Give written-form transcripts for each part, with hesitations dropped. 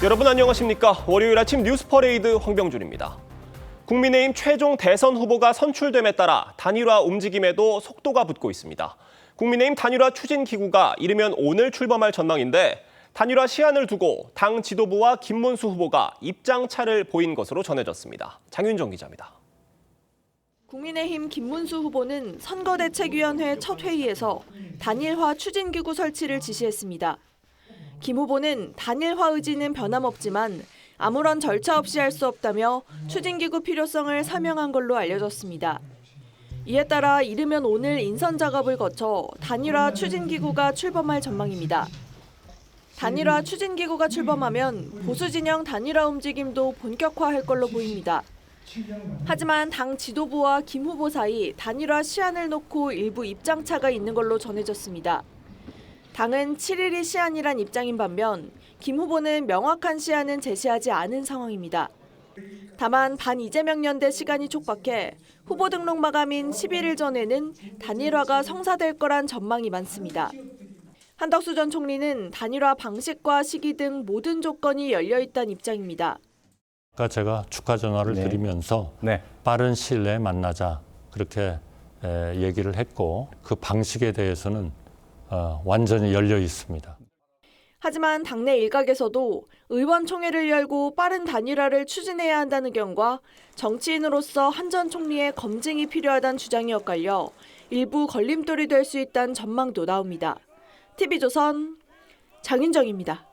여러분 안녕하십니까? 월요일 아침 뉴스 퍼레이드 황병준입니다. 국민의힘 최종 대선 후보가 선출됨에 따라 단일화 움직임에도 속도가 붙고 있습니다. 국민의힘 단일화 추진 기구가 이르면 오늘 출범할 전망인데 단일화 시한을 두고 당 지도부와 김문수 후보가 입장차를 보인 것으로 전해졌습니다. 장윤정 기자입니다. 국민의힘 김문수 후보는 선거대책위원회 첫 회의에서 단일화 추진기구 설치를 지시했습니다. 김 후보는 단일화 의지는 변함없지만 아무런 절차 없이 할 수 없다며 추진기구 필요성을 설명한 걸로 알려졌습니다. 이에 따라 이르면 오늘 인선 작업을 거쳐 단일화 추진기구가 출범할 전망입니다. 단일화 추진기구가 출범하면 보수 진영 단일화 움직임도 본격화할 걸로 보입니다. 하지만 당 지도부와 김 후보 사이 단일화 시한을 놓고 일부 입장차가 있는 걸로 전해졌습니다. 당은 7일이 시한이란 입장인 반면 김 후보는 명확한 시한은 제시하지 않은 상황입니다. 다만 반 이재명 연대 시간이 촉박해 후보 등록 마감인 11일 전에는 단일화가 성사될 거란 전망이 많습니다. 한덕수 전 총리는 단일화 방식과 시기 등 모든 조건이 열려 있다는 입장입니다. 제가 축하 전화를 드리면서 빠른 시일 내에 만나자 그렇게 얘기를 했고 그 방식에 대해서는 완전히 열려 있습니다. 하지만 당내 일각에서도 의원총회를 열고 빠른 단일화를 추진해야 한다는 의견과 정치인으로서 한 전 총리의 검증이 필요하다는 주장이 엇갈려 일부 걸림돌이 될 수 있다는 전망도 나옵니다. TV조선 장윤정입니다.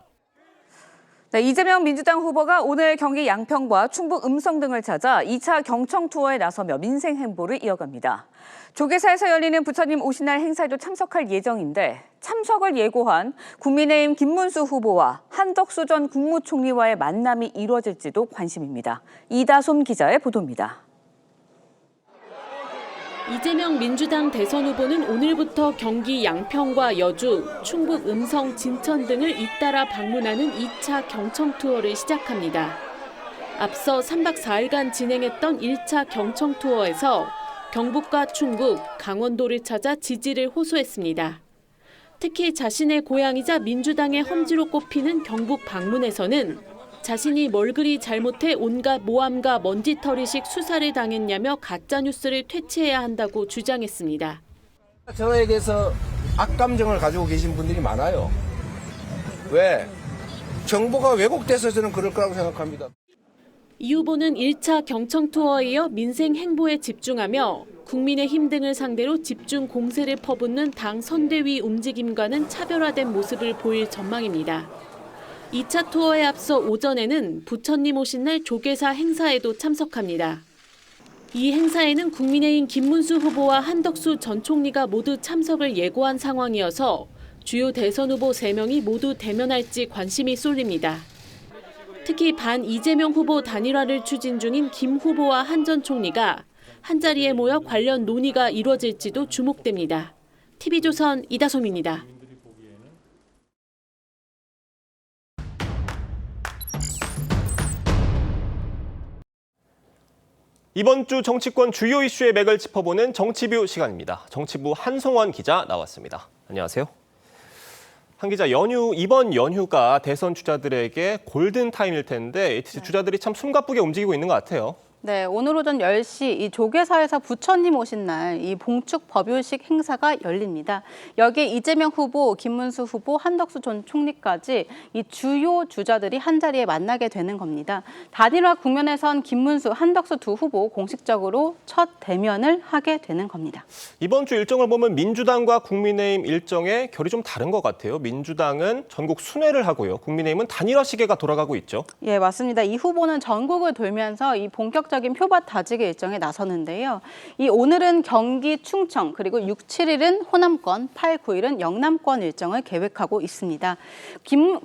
네, 이재명 민주당 후보가 오늘 경기 양평과 충북 음성 등을 찾아 2차 경청 투어에 나서며 민생 행보를 이어갑니다. 조계사에서 열리는 부처님 오신 날 행사에도 참석할 예정인데 참석을 예고한 국민의힘 김문수 후보와 한덕수 전 국무총리와의 만남이 이루어질지도 관심입니다. 이다솜 기자의 보도입니다. 이재명 민주당 대선 후보는 오늘부터 경기 양평과 여주, 충북 음성, 진천 등을 잇따라 방문하는 2차 경청 투어를 시작합니다. 앞서 3박 4일간 진행했던 1차 경청 투어에서 경북과 충북, 강원도를 찾아 지지를 호소했습니다. 특히 자신의 고향이자 민주당의 험지로 꼽히는 경북 방문에서는 자신이 뭘 그리 잘못해 온갖 모함과 먼지털이식 수사를 당했냐며 가짜뉴스를 퇴치해야 한다고 주장했습니다. 저에게서 악감정을 가지고 계신 분들이 많아요. 왜? 정보가 왜곡돼서 저는 그럴 거라고 생각합니다. 이 후보는 1차 경청 투어에 이어 민생 행보에 집중하며 국민의힘 등을 상대로 집중 공세를 퍼붓는 당 선대위 움직임과는 차별화된 모습을 보일 전망입니다. 2차 투어에 앞서 오전에는 부처님 오신 날 조계사 행사에도 참석합니다. 이 행사에는 국민의힘 김문수 후보와 한덕수 전 총리가 모두 참석을 예고한 상황이어서 주요 대선 후보 3명이 모두 대면할지 관심이 쏠립니다. 특히 반 이재명 후보 단일화를 추진 중인 김 후보와 한 전 총리가 한자리에 모여 관련 논의가 이루어질지도 주목됩니다. TV조선 이다솜입니다. 이번 주 정치권 주요 이슈의 맥을 짚어보는 정치뷰 시간입니다. 정치부 한송원 기자 나왔습니다. 안녕하세요. 한 기자, 이번 연휴가 대선 주자들에게 골든타임일 텐데 주자들이 참 숨가쁘게 움직이고 있는 것 같아요. 네, 오늘 오전 10시 이 조계사에서 부처님 오신 날 이 봉축 법요식 행사가 열립니다. 여기에 이재명 후보, 김문수 후보, 한덕수 전 총리까지 이 주요 주자들이 한자리에 만나게 되는 겁니다. 단일화 국면에선 김문수, 한덕수 두 후보 공식적으로 첫 대면을 하게 되는 겁니다. 이번 주 일정을 보면 민주당과 국민의힘 일정에 결이 좀 다른 것 같아요. 민주당은 전국 순회를 하고요. 국민의힘은 단일화 시계가 돌아가고 있죠. 예, 맞습니다. 이 후보는 전국을 돌면서 이 본격적인 표밭 다지기 일정에 나서는데요. 이 오늘은 경기 충청, 그리고 6, 7일은 호남권, 8, 9일은 영남권 일정을 계획하고 있습니다.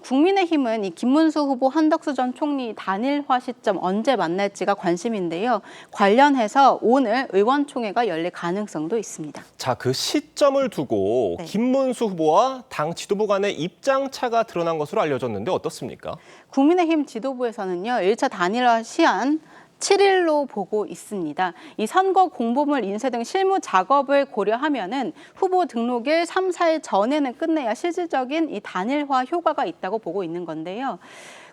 국민의힘은 이 김문수 후보, 한덕수 전 총리 단일화 시점 언제 만날지가 관심인데요. 관련해서 오늘 의원총회가 열릴 가능성도 있습니다. 자, 그 시점을 두고 김문수 후보와 당 지도부 간의 입장차가 드러난 것으로 알려졌는데 어떻습니까? 국민의힘 지도부에서는요. 1차 단일화 시한 7일로 보고 있습니다. 이 선거 공보물 인쇄 등 실무 작업을 고려하면은 후보 등록일 3, 4일 전에는 끝내야 실질적인 이 단일화 효과가 있다고 보고 있는 건데요.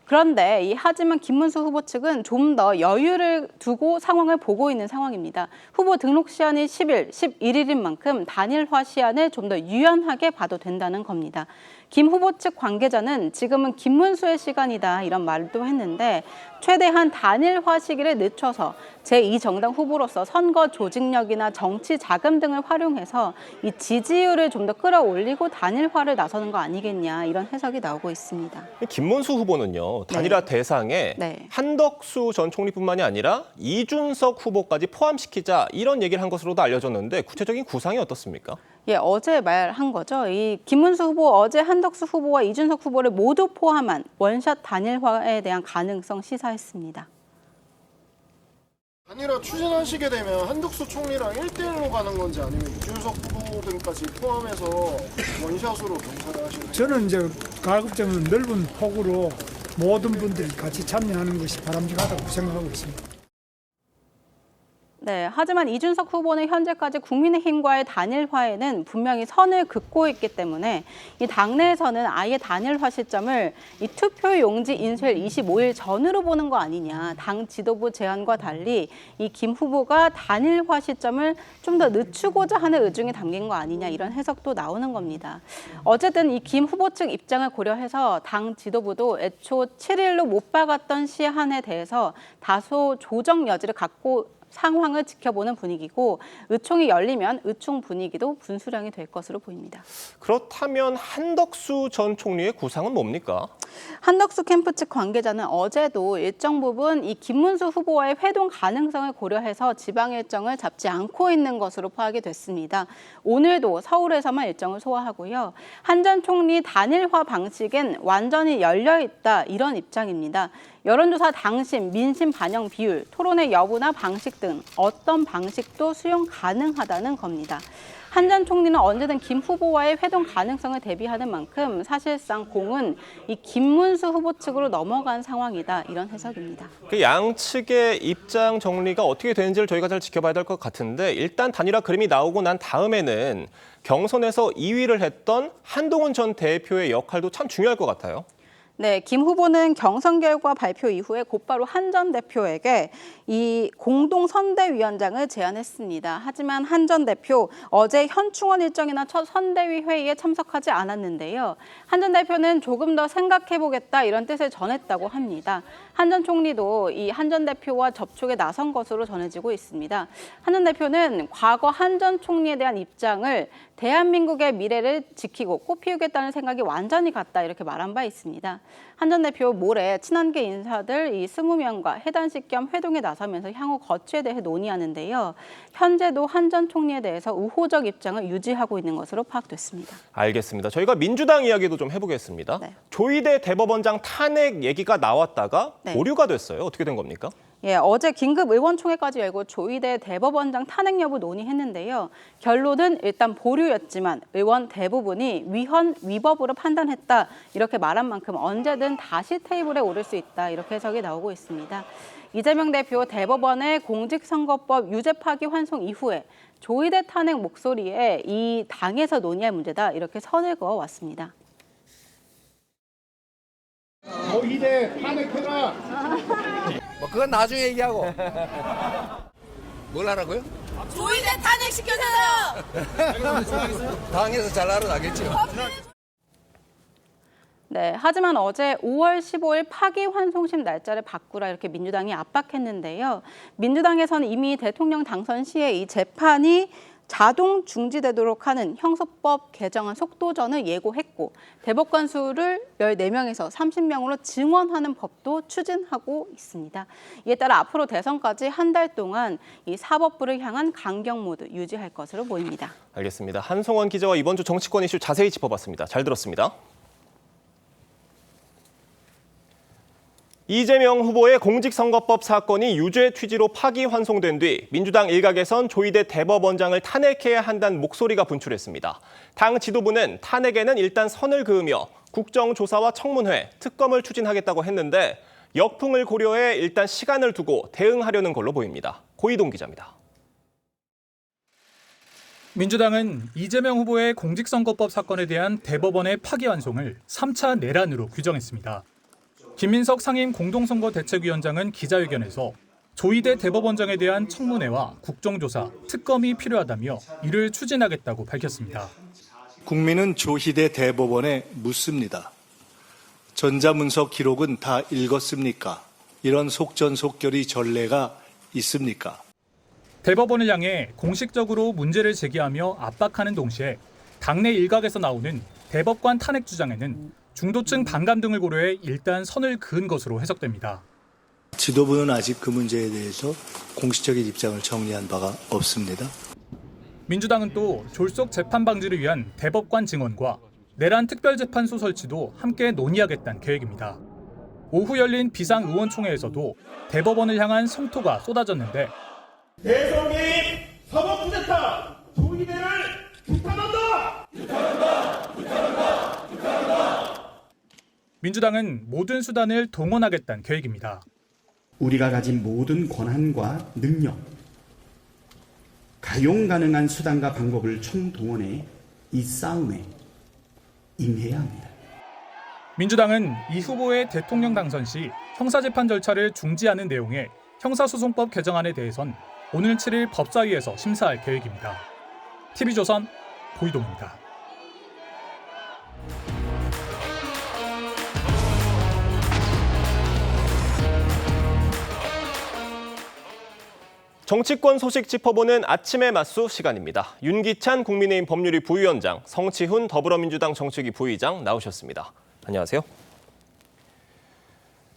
그런데 하지만 김문수 후보 측은 좀 더 여유를 두고 상황을 보고 있는 상황입니다. 후보 등록 시한이 10일, 11일인 만큼 단일화 시한을 좀 더 유연하게 봐도 된다는 겁니다. 김 후보 측 관계자는 지금은 김문수의 시간이다 이런 말도 했는데 최대한 단일화 시기를 늦춰서 제2정당 후보로서 선거 조직력이나 정치 자금 등을 활용해서 이 지지율을 좀 더 끌어올리고 단일화를 나서는 거 아니겠냐 이런 해석이 나오고 있습니다. 김문수 후보는요, 단일화 대상에 네. 한덕수 전 총리뿐만이 아니라 이준석 후보까지 포함시키자 이런 얘기를 한 것으로도 알려졌는데 구체적인 구상이 어떻습니까? 예, 어제 말한 거죠. 이 김문수 후보 어제 한덕수 후보와 이준석 후보를 모두 포함한 원샷 단일화에 대한 가능성 시사했습니다. 단일화 추진하시게 되면 한덕수 총리랑 1대1로 가는 건지 아니면 이준석 후보들까지 포함해서 원샷으로 경선을 하시는 건지. 저는 이제 가급적이면 넓은 폭으로 모든 분들이 같이 참여하는 것이 바람직하다고 생각하고 있습니다. 네, 하지만 이준석 후보는 현재까지 국민의힘과의 단일화에는 분명히 선을 긋고 있기 때문에 이 당내에서는 아예 단일화 시점을 이 투표 용지 인쇄일 25일 전으로 보는 거 아니냐. 당 지도부 제안과 달리 이 김 후보가 단일화 시점을 좀 더 늦추고자 하는 의중이 담긴 거 아니냐 이런 해석도 나오는 겁니다. 어쨌든 이 김 후보 측 입장을 고려해서 당 지도부도 애초 7일로 못 박았던 시한에 대해서 다소 조정 여지를 갖고 상황을 지켜보는 분위기고 의총이 열리면 의총 분위기도 분수령이 될 것으로 보입니다. 그렇다면 한덕수 전 총리의 구상은 뭡니까? 한덕수 캠프 측 관계자는 어제도 일정 부분 이 김문수 후보와의 회동 가능성을 고려해서 지방 일정을 잡지 않고 있는 것으로 파악이 됐습니다. 오늘도 서울에서만 일정을 소화하고요. 한 전 총리 단일화 방식엔 완전히 열려 있다 이런 입장입니다. 여론조사 당심, 민심 반영 비율, 토론의 여부나 방식 등 어떤 방식도 수용 가능하다는 겁니다. 한 전 총리는 언제든 김 후보와의 회동 가능성을 대비하는 만큼 사실상 공은 이 김문수 후보 측으로 넘어간 상황이다 이런 해석입니다. 그 양측의 입장 정리가 어떻게 되는지를 저희가 잘 지켜봐야 될 것 같은데 일단 단일화 그림이 나오고 난 다음에는 경선에서 2위를 했던 한동훈 전 대표의 역할도 참 중요할 것 같아요. 네, 김 후보는 경선 결과 발표 이후에 곧바로 한 전 대표에게 이 공동 선대위원장을 제안했습니다. 하지만 한 전 대표 어제 현충원 일정이나 첫 선대위 회의에 참석하지 않았는데요. 한 전 대표는 조금 더 생각해보겠다 이런 뜻을 전했다고 합니다. 한 전 총리도 이 한 전 대표와 접촉에 나선 것으로 전해지고 있습니다. 한 전 대표는 과거 한 전 총리에 대한 입장을 대한민국의 미래를 지키고 꽃피우겠다는 생각이 완전히 같다 이렇게 말한 바 있습니다. 한 전 대표 모레 친한계 인사들 이 20명과 회단식 겸 회동에 나서면서 향후 거취에 대해 논의하는데요. 현재도 한 전 총리에 대해서 우호적 입장을 유지하고 있는 것으로 파악됐습니다. 알겠습니다. 저희가 민주당 이야기도 좀 해보겠습니다. 네. 조희대 대법원장 탄핵 얘기가 나왔다가 네. 보류가 됐어요. 어떻게 된 겁니까? 예, 어제 긴급 의원총회까지 열고 조희대 대법원장 탄핵 여부 논의했는데요. 결론은 일단 보류였지만 의원 대부분이 위헌, 위법으로 판단했다 이렇게 말한 만큼 언제든 다시 테이블에 오를 수 있다 이렇게 해석이 나오고 있습니다. 이재명 대표 대법원의 공직선거법 유죄 파기 환송 이후에 조희대 탄핵 목소리에 이 당에서 논의할 문제다 이렇게 선을 그어왔습니다. 조희대 탄핵해라. 뭐 그건 나중에 얘기하고. 뭘 하라고요? 조희대 탄핵시켜주세요. 당에서 잘 알아나겠죠. 네, 하지만 어제 5월 15일 파기환송심 날짜를 바꾸라 이렇게 민주당이 압박했는데요. 민주당에서는 이미 대통령 당선 시에 이 재판이 자동 중지되도록 하는 형소법 개정안 속도전을 예고했고 대법관 수를 14명에서 30명으로 증원하는 법도 추진하고 있습니다. 이에 따라 앞으로 대선까지 한 달 동안 이 사법부를 향한 강경 모드 유지할 것으로 보입니다. 알겠습니다. 한송원 기자와 이번 주 정치권 이슈 자세히 짚어봤습니다. 잘 들었습니다. 이재명 후보의 공직선거법 사건이 유죄 취지로 파기환송된 뒤 민주당 일각에선 조희대 대법원장을 탄핵해야 한다는 목소리가 분출했습니다. 당 지도부는 탄핵에는 일단 선을 그으며 국정조사와 청문회, 특검을 추진하겠다고 했는데 역풍을 고려해 일단 시간을 두고 대응하려는 걸로 보입니다. 고이동 기자입니다. 민주당은 이재명 후보의 공직선거법 사건에 대한 대법원의 파기환송을 3차 내란으로 규정했습니다. 김민석 상임 공동선거대책위원장은 기자회견에서 조희대 대법원장에 대한 청문회와 국정조사, 특검이 필요하다며 이를 추진하겠다고 밝혔습니다. 국민은 조희대 대법원에 묻습니다. 전자문서 기록은 다 읽었습니까? 이런 속전속결의 전례가 있습니까? 대법원을 향해 공식적으로 문제를 제기하며 압박하는 동시에 당내 일각에서 나오는 대법관 탄핵 주장에는 중도층 반감 등을 고려해 일단 선을 그은 것으로 해석됩니다. 지도부는 아직 그 문제에 대해서 공식적인 입장을 정리한 바가 없습니다. 민주당은 또 졸속 재판 방지를 위한 대법관 증언과 내란 특별재판소 설치도 함께 논의하겠다는 계획입니다. 오후 열린 비상의원총회에서도 대법원을 향한 성토가 쏟아졌는데 대선 개입, 사법 쿠데타, 조희대를 규탄한다! 민주당은 모든 수단을 동원하겠다는 계획입니다. 우리가 가진 모든 권한과 능력, 가용 가능한 수단과 방법을 총동원해 이 싸움에 임해야 합니다. 민주당은 이 후보의 대통령 당선 시 형사재판 절차를 중지하는 내용의 형사소송법 개정안에 대해선 오늘 7일 법사위에서 심사할 계획입니다. TV조선 고이동입니다. 정치권 소식 짚어보는 아침의 맞수 시간입니다. 윤기찬 국민의힘 법률위 부위원장, 성치훈 더불어민주당 정책위 부의장 나오셨습니다. 안녕하세요.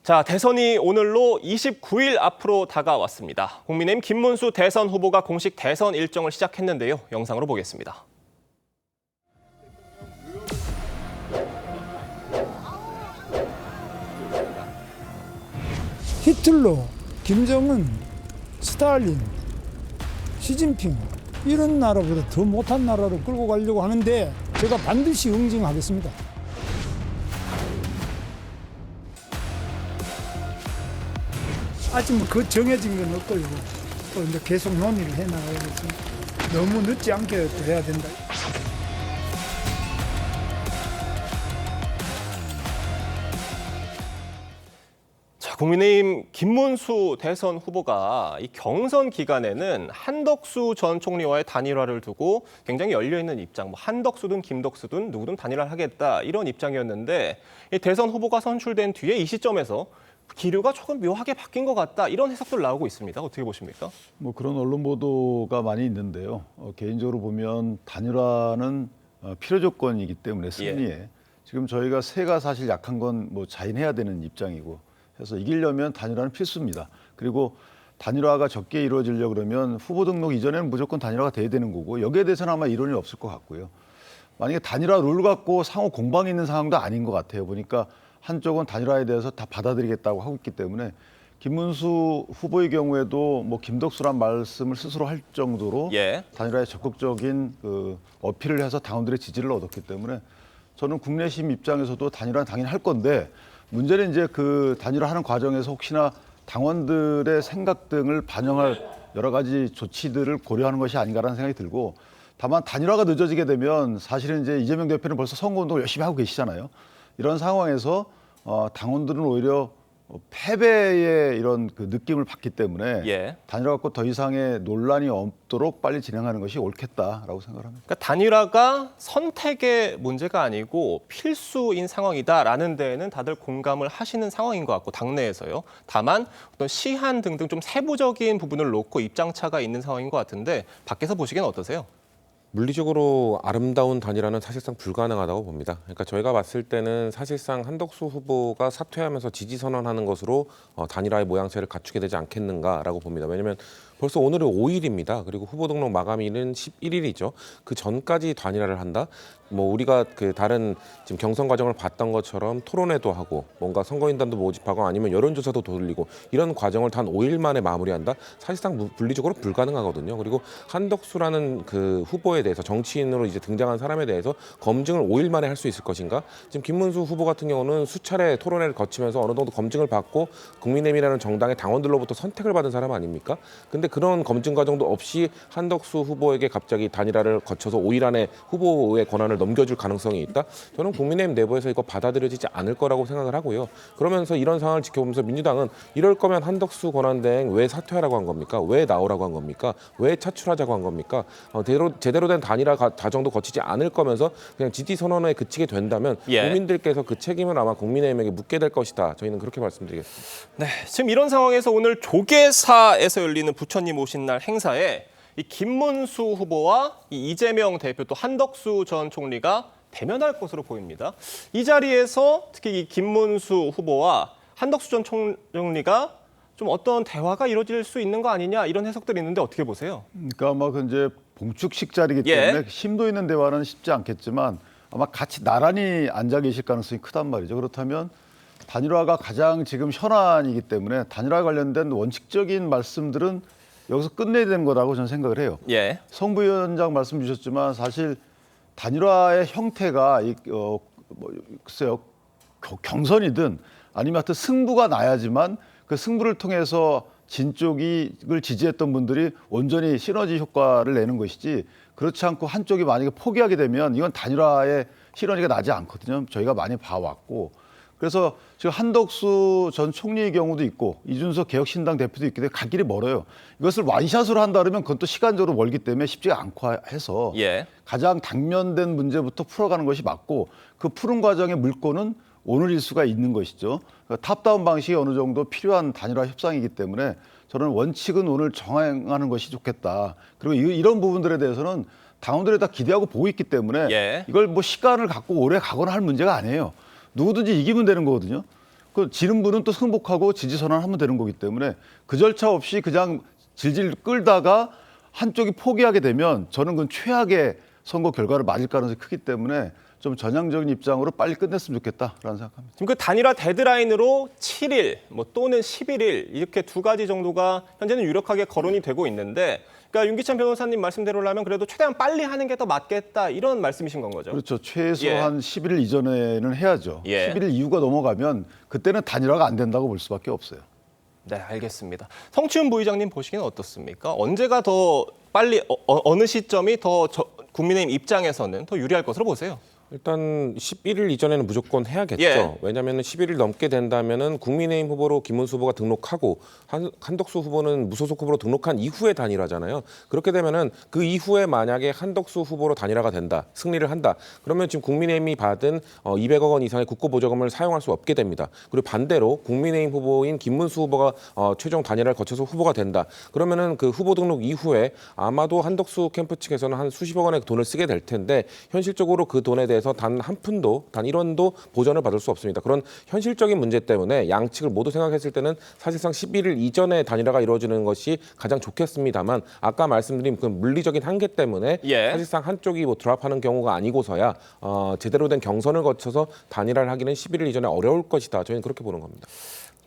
자, 대선이 오늘로 29일 앞으로 다가왔습니다. 국민의힘 김문수 대선 후보가 공식 대선 일정을 시작했는데요. 영상으로 보겠습니다. 히틀러, 김정은, 스탈린, 시진핑 이런 나라보다 더 못한 나라로 끌고 가려고 하는데 제가 반드시 응징하겠습니다. 아직 뭐 그 정해진 건 없고요. 또 이제 계속 논의를 해나가야겠지. 너무 늦지 않게 또 해야 된다. 자, 국민의힘 김문수 대선 후보가 이 경선 기간에는 한덕수 전 총리와의 단일화를 두고 굉장히 열려있는 입장, 뭐 한덕수든 김덕수든 누구든 단일화를 하겠다 이런 입장이었는데 이 대선 후보가 선출된 뒤에 이 시점에서 기류가 조금 묘하게 바뀐 것 같다 이런 해석들 나오고 있습니다. 어떻게 보십니까? 뭐 그런 언론 보도가 많이 있는데요. 개인적으로 보면 단일화는 필요 조건이기 때문에 승리에 지금 저희가 세가 사실 약한 건 뭐 자인해야 되는 입장이고 해서 이기려면 단일화는 필수입니다. 그리고 단일화가 적게 이루어지려고 그러면 후보 등록 이전에는 무조건 단일화가 돼야 되는 거고 여기에 대해서는 아마 이론이 없을 것 같고요. 만약에 단일화 룰 갖고 상호 공방이 있는 상황도 아닌 것 같아요. 보니까 한쪽은 단일화에 대해서 다 받아들이겠다고 하고 있기 때문에 김문수 후보의 경우에도 뭐 김덕수란 말씀을 스스로 할 정도로 단일화에 적극적인 그 어필을 해서 당원들의 지지를 얻었기 때문에 저는 국내심 입장에서도 단일화는 당연히 할 건데 문제는 이제 그 단일화하는 과정에서 혹시나 당원들의 생각 등을 반영할 여러 가지 조치들을 고려하는 것이 아닌가라는 생각이 들고 다만 단일화가 늦어지게 되면 사실은 이제 이재명 대표는 벌써 선거운동을 열심히 하고 계시잖아요. 이런 상황에서 당원들은 오히려 패배의 이런 그 느낌을 받기 때문에 단일화 갖고 더 이상의 논란이 없도록 빨리 진행하는 것이 옳겠다라고 생각합니다. 그러니까 단일화가 선택의 문제가 아니고 필수인 상황이다라는 데에는 다들 공감을 하시는 상황인 것 같고 당내에서요. 다만 어떤 시한 등등 좀 세부적인 부분을 놓고 입장차가 있는 상황인 것 같은데 밖에서 보시기엔 어떠세요? 물리적으로 아름다운 단일화는 사실상 불가능하다고 봅니다. 그러니까 저희가 봤을 때는 사실상 한덕수 후보가 사퇴하면서 지지 선언하는 것으로 단일화의 모양새를 갖추게 되지 않겠는가라고 봅니다. 왜냐하면 벌써 오늘은 5일입니다. 그리고 후보 등록 마감일은 11일이죠. 그 전까지 단일화를 한다? 뭐 우리가 그 다른 지금 경선 과정을 봤던 것처럼 토론회도 하고 뭔가 선거인단도 모집하고 아니면 여론조사도 돌리고 이런 과정을 단 5일 만에 마무리한다? 사실상 물리적으로 불가능하거든요. 그리고 한덕수라는 그 후보에 대해서 정치인으로 이제 등장한 사람에 대해서 검증을 5일 만에 할 수 있을 것인가? 지금 김문수 후보 같은 경우는 수차례 토론회를 거치면서 어느 정도 검증을 받고 국민의힘이라는 정당의 당원들로부터 선택을 받은 사람 아닙니까? 근데 그런 검증 과정도 없이 한덕수 후보에게 갑자기 단일화를 거쳐서 5일 안에 후보의 권한을 넘겨줄 가능성이 있다? 저는 국민의힘 내부에서 이거 받아들여지지 않을 거라고 생각을 하고요. 그러면서 이런 상황을 지켜보면서 민주당은 이럴 거면 한덕수 권한대행 왜 사퇴하라고 한 겁니까? 왜 나오라고 한 겁니까? 왜 차출하자고 한 겁니까? 제대로 된 단일화 과정도 거치지 않을 거면서 그냥 지지 선언에 그치게 된다면 국민들께서 그 책임을 아마 국민의힘에게 묻게 될 것이다. 저희는 그렇게 말씀드리겠습니다. 네, 지금 이런 상황에서 오늘 조계사에서 열리는 부처님 오신 날 행사에 이 김문수 후보와 이 이재명 대표 또 한덕수 전 총리가 대면할 것으로 보입니다. 이 자리에서 특히 이 김문수 후보와 한덕수 전 총리가 좀 어떤 대화가 이루어질 수 있는 거 아니냐 이런 해석들이 있는데 어떻게 보세요? 그러니까 아마 그 이제 봉축식 자리이기 때문에 심도 있는 대화는 쉽지 않겠지만 아마 같이 나란히 앉아 계실 가능성이 크단 말이죠. 그렇다면 단일화가 가장 지금 현안이기 때문에 단일화 관련된 원칙적인 말씀들은 여기서 끝내야 되는 거라고 저는 생각을 해요. 성 부위원장 말씀 주셨지만 사실 단일화의 형태가 글쎄요 경선이든 아니면 하여튼 승부가 나야지만 그 승부를 통해서 진 쪽을 지지했던 분들이 온전히 시너지 효과를 내는 것이지 그렇지 않고 한쪽이 만약에 포기하게 되면 이건 단일화의 시너지가 나지 않거든요. 저희가 많이 봐왔고 그래서 지금 한덕수 전 총리의 경우도 있고 이준석 개혁신당 대표도 있기 때문에 갈 길이 멀어요. 이것을 완샷으로 한다 그러면 그건 또 시간적으로 멀기 때문에 쉽지가 않고 해서 가장 당면된 문제부터 풀어가는 것이 맞고 그 푸는 과정의 물꼬는 오늘 일수가 있는 것이죠. 그러니까 탑다운 방식이 어느 정도 필요한 단일화 협상이기 때문에 저는 원칙은 오늘 정하는 것이 좋겠다. 그리고 이런 부분들에 대해서는 당원들이 다 기대하고 보고 있기 때문에 이걸 뭐 시간을 갖고 오래 가거나 할 문제가 아니에요. 누구든지 이기면 되는 거거든요. 그 지는 분은 또 승복하고 지지 선언하면 되는 거기 때문에 그 절차 없이 그냥 질질 끌다가 한쪽이 포기하게 되면 저는 그건 최악의 선거 결과를 맞을 가능성이 크기 때문에 좀 전향적인 입장으로 빨리 끝냈으면 좋겠다라는 생각합니다. 지금 그 단일화 데드라인으로 7일 뭐 또는 11일 이렇게 두 가지 정도가 현재는 유력하게 거론이 되고 있는데 그러니까 윤기찬 변호사님 말씀대로라면 그래도 최대한 빨리 하는 게 더 맞겠다 이런 말씀이신 건 거죠? 그렇죠. 최소한 11일 이전에는 해야죠. 11일 이후가 넘어가면 그때는 단일화가 안 된다고 볼 수밖에 없어요. 네, 알겠습니다. 성치훈 부의장님 보시기는 어떻습니까? 언제가 더 빨리 어느 시점이 더 국민의힘 입장에서는 더 유리할 것으로 보세요? 일단 11일 이전에는 무조건 해야겠죠. 왜냐하면 11일 넘게 된다면은 국민의힘 후보로 김문수 후보가 등록하고 한덕수 후보는 무소속 후보로 등록한 이후에 단일화잖아요. 그렇게 되면은 그 이후에 만약에 한덕수 후보로 단일화가 된다, 승리를 한다. 그러면 지금 국민의힘이 받은 200억 원 이상의 국고보조금을 사용할 수 없게 됩니다. 그리고 반대로 국민의힘 후보인 김문수 후보가 최종 단일화를 거쳐서 후보가 된다. 그러면은 그 후보 등록 이후에 아마도 한덕수 캠프 측에서는 한 수십억 원의 돈을 쓰게 될 텐데 현실적으로 그 돈에 대해서 단 한 푼도, 단 1원도 보전을 받을 수 없습니다. 그런 현실적인 문제 때문에 양측을 모두 생각했을 때는 사실상 11일 이전에 단일화가 이루어지는 것이 가장 좋겠습니다만 아까 말씀드린 그 물리적인 한계 때문에 사실상 한쪽이 뭐 드랍하는 경우가 아니고서야 제대로 된 경선을 거쳐서 단일화를 하기는 11일 이전에 어려울 것이다. 저희는 그렇게 보는 겁니다.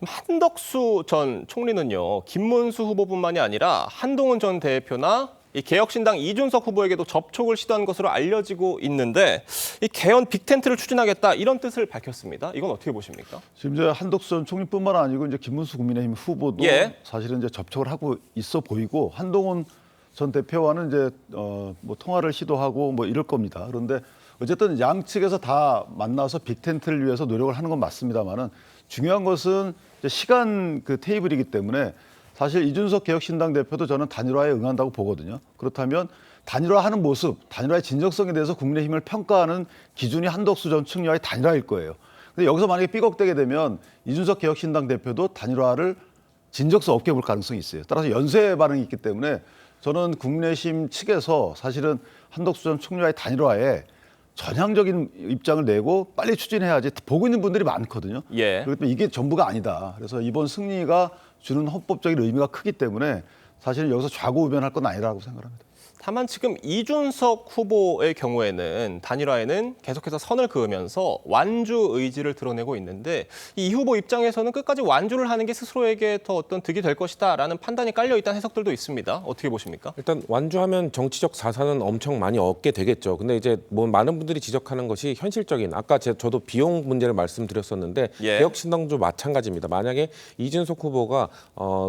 한덕수 전 총리는요. 김문수 후보뿐만이 아니라 한동훈 전 대표나 이 개혁신당 이준석 후보에게도 접촉을 시도한 것으로 알려지고 있는데 이 개헌 빅텐트를 추진하겠다 이런 뜻을 밝혔습니다. 이건 어떻게 보십니까? 지금 이제 한덕수 전 총리뿐만 아니고 이제 김문수 국민의힘 후보도 사실은 이제 접촉을 하고 있어 보이고 한동훈 전 대표와는 이제 뭐 통화를 시도하고 뭐 이럴 겁니다. 그런데 어쨌든 양측에서 다 만나서 빅텐트를 위해서 노력을 하는 건 맞습니다만은 중요한 것은 이제 시간 그 테이블이기 때문에. 사실 이준석 개혁신당 대표도 저는 단일화에 응한다고 보거든요. 그렇다면 단일화하는 모습, 단일화의 진정성에 대해서 국민의힘을 평가하는 기준이 한덕수 전 총리와의 단일화일 거예요. 근데 여기서 만약에 삐걱대게 되면 이준석 개혁신당 대표도 단일화를 진정성 없게 볼 가능성이 있어요. 따라서 연쇄 반응이 있기 때문에 저는 국민의힘 측에서 사실은 한덕수 전 총리와의 단일화에 전향적인 입장을 내고 빨리 추진해야지 보고 있는 분들이 많거든요. 그렇기 때문에 이게 전부가 아니다. 그래서 이번 승리가 주는 헌법적인 의미가 크기 때문에 사실은 여기서 좌고우변할 건 아니라고 생각합니다. 다만 지금 이준석 후보의 경우에는 단일화에는 계속해서 선을 그으면서 완주 의지를 드러내고 있는데 이 후보 입장에서는 끝까지 완주를 하는 게 스스로에게 더 어떤 득이 될 것이다라는 판단이 깔려 있다는 해석들도 있습니다. 어떻게 보십니까? 일단 완주하면 정치적 자산은 엄청 많이 얻게 되겠죠. 근데 이제 뭐 많은 분들이 지적하는 것이 현실적인 아까 저도 비용 문제를 말씀드렸었는데 개혁신당도 마찬가지입니다. 만약에 이준석 후보가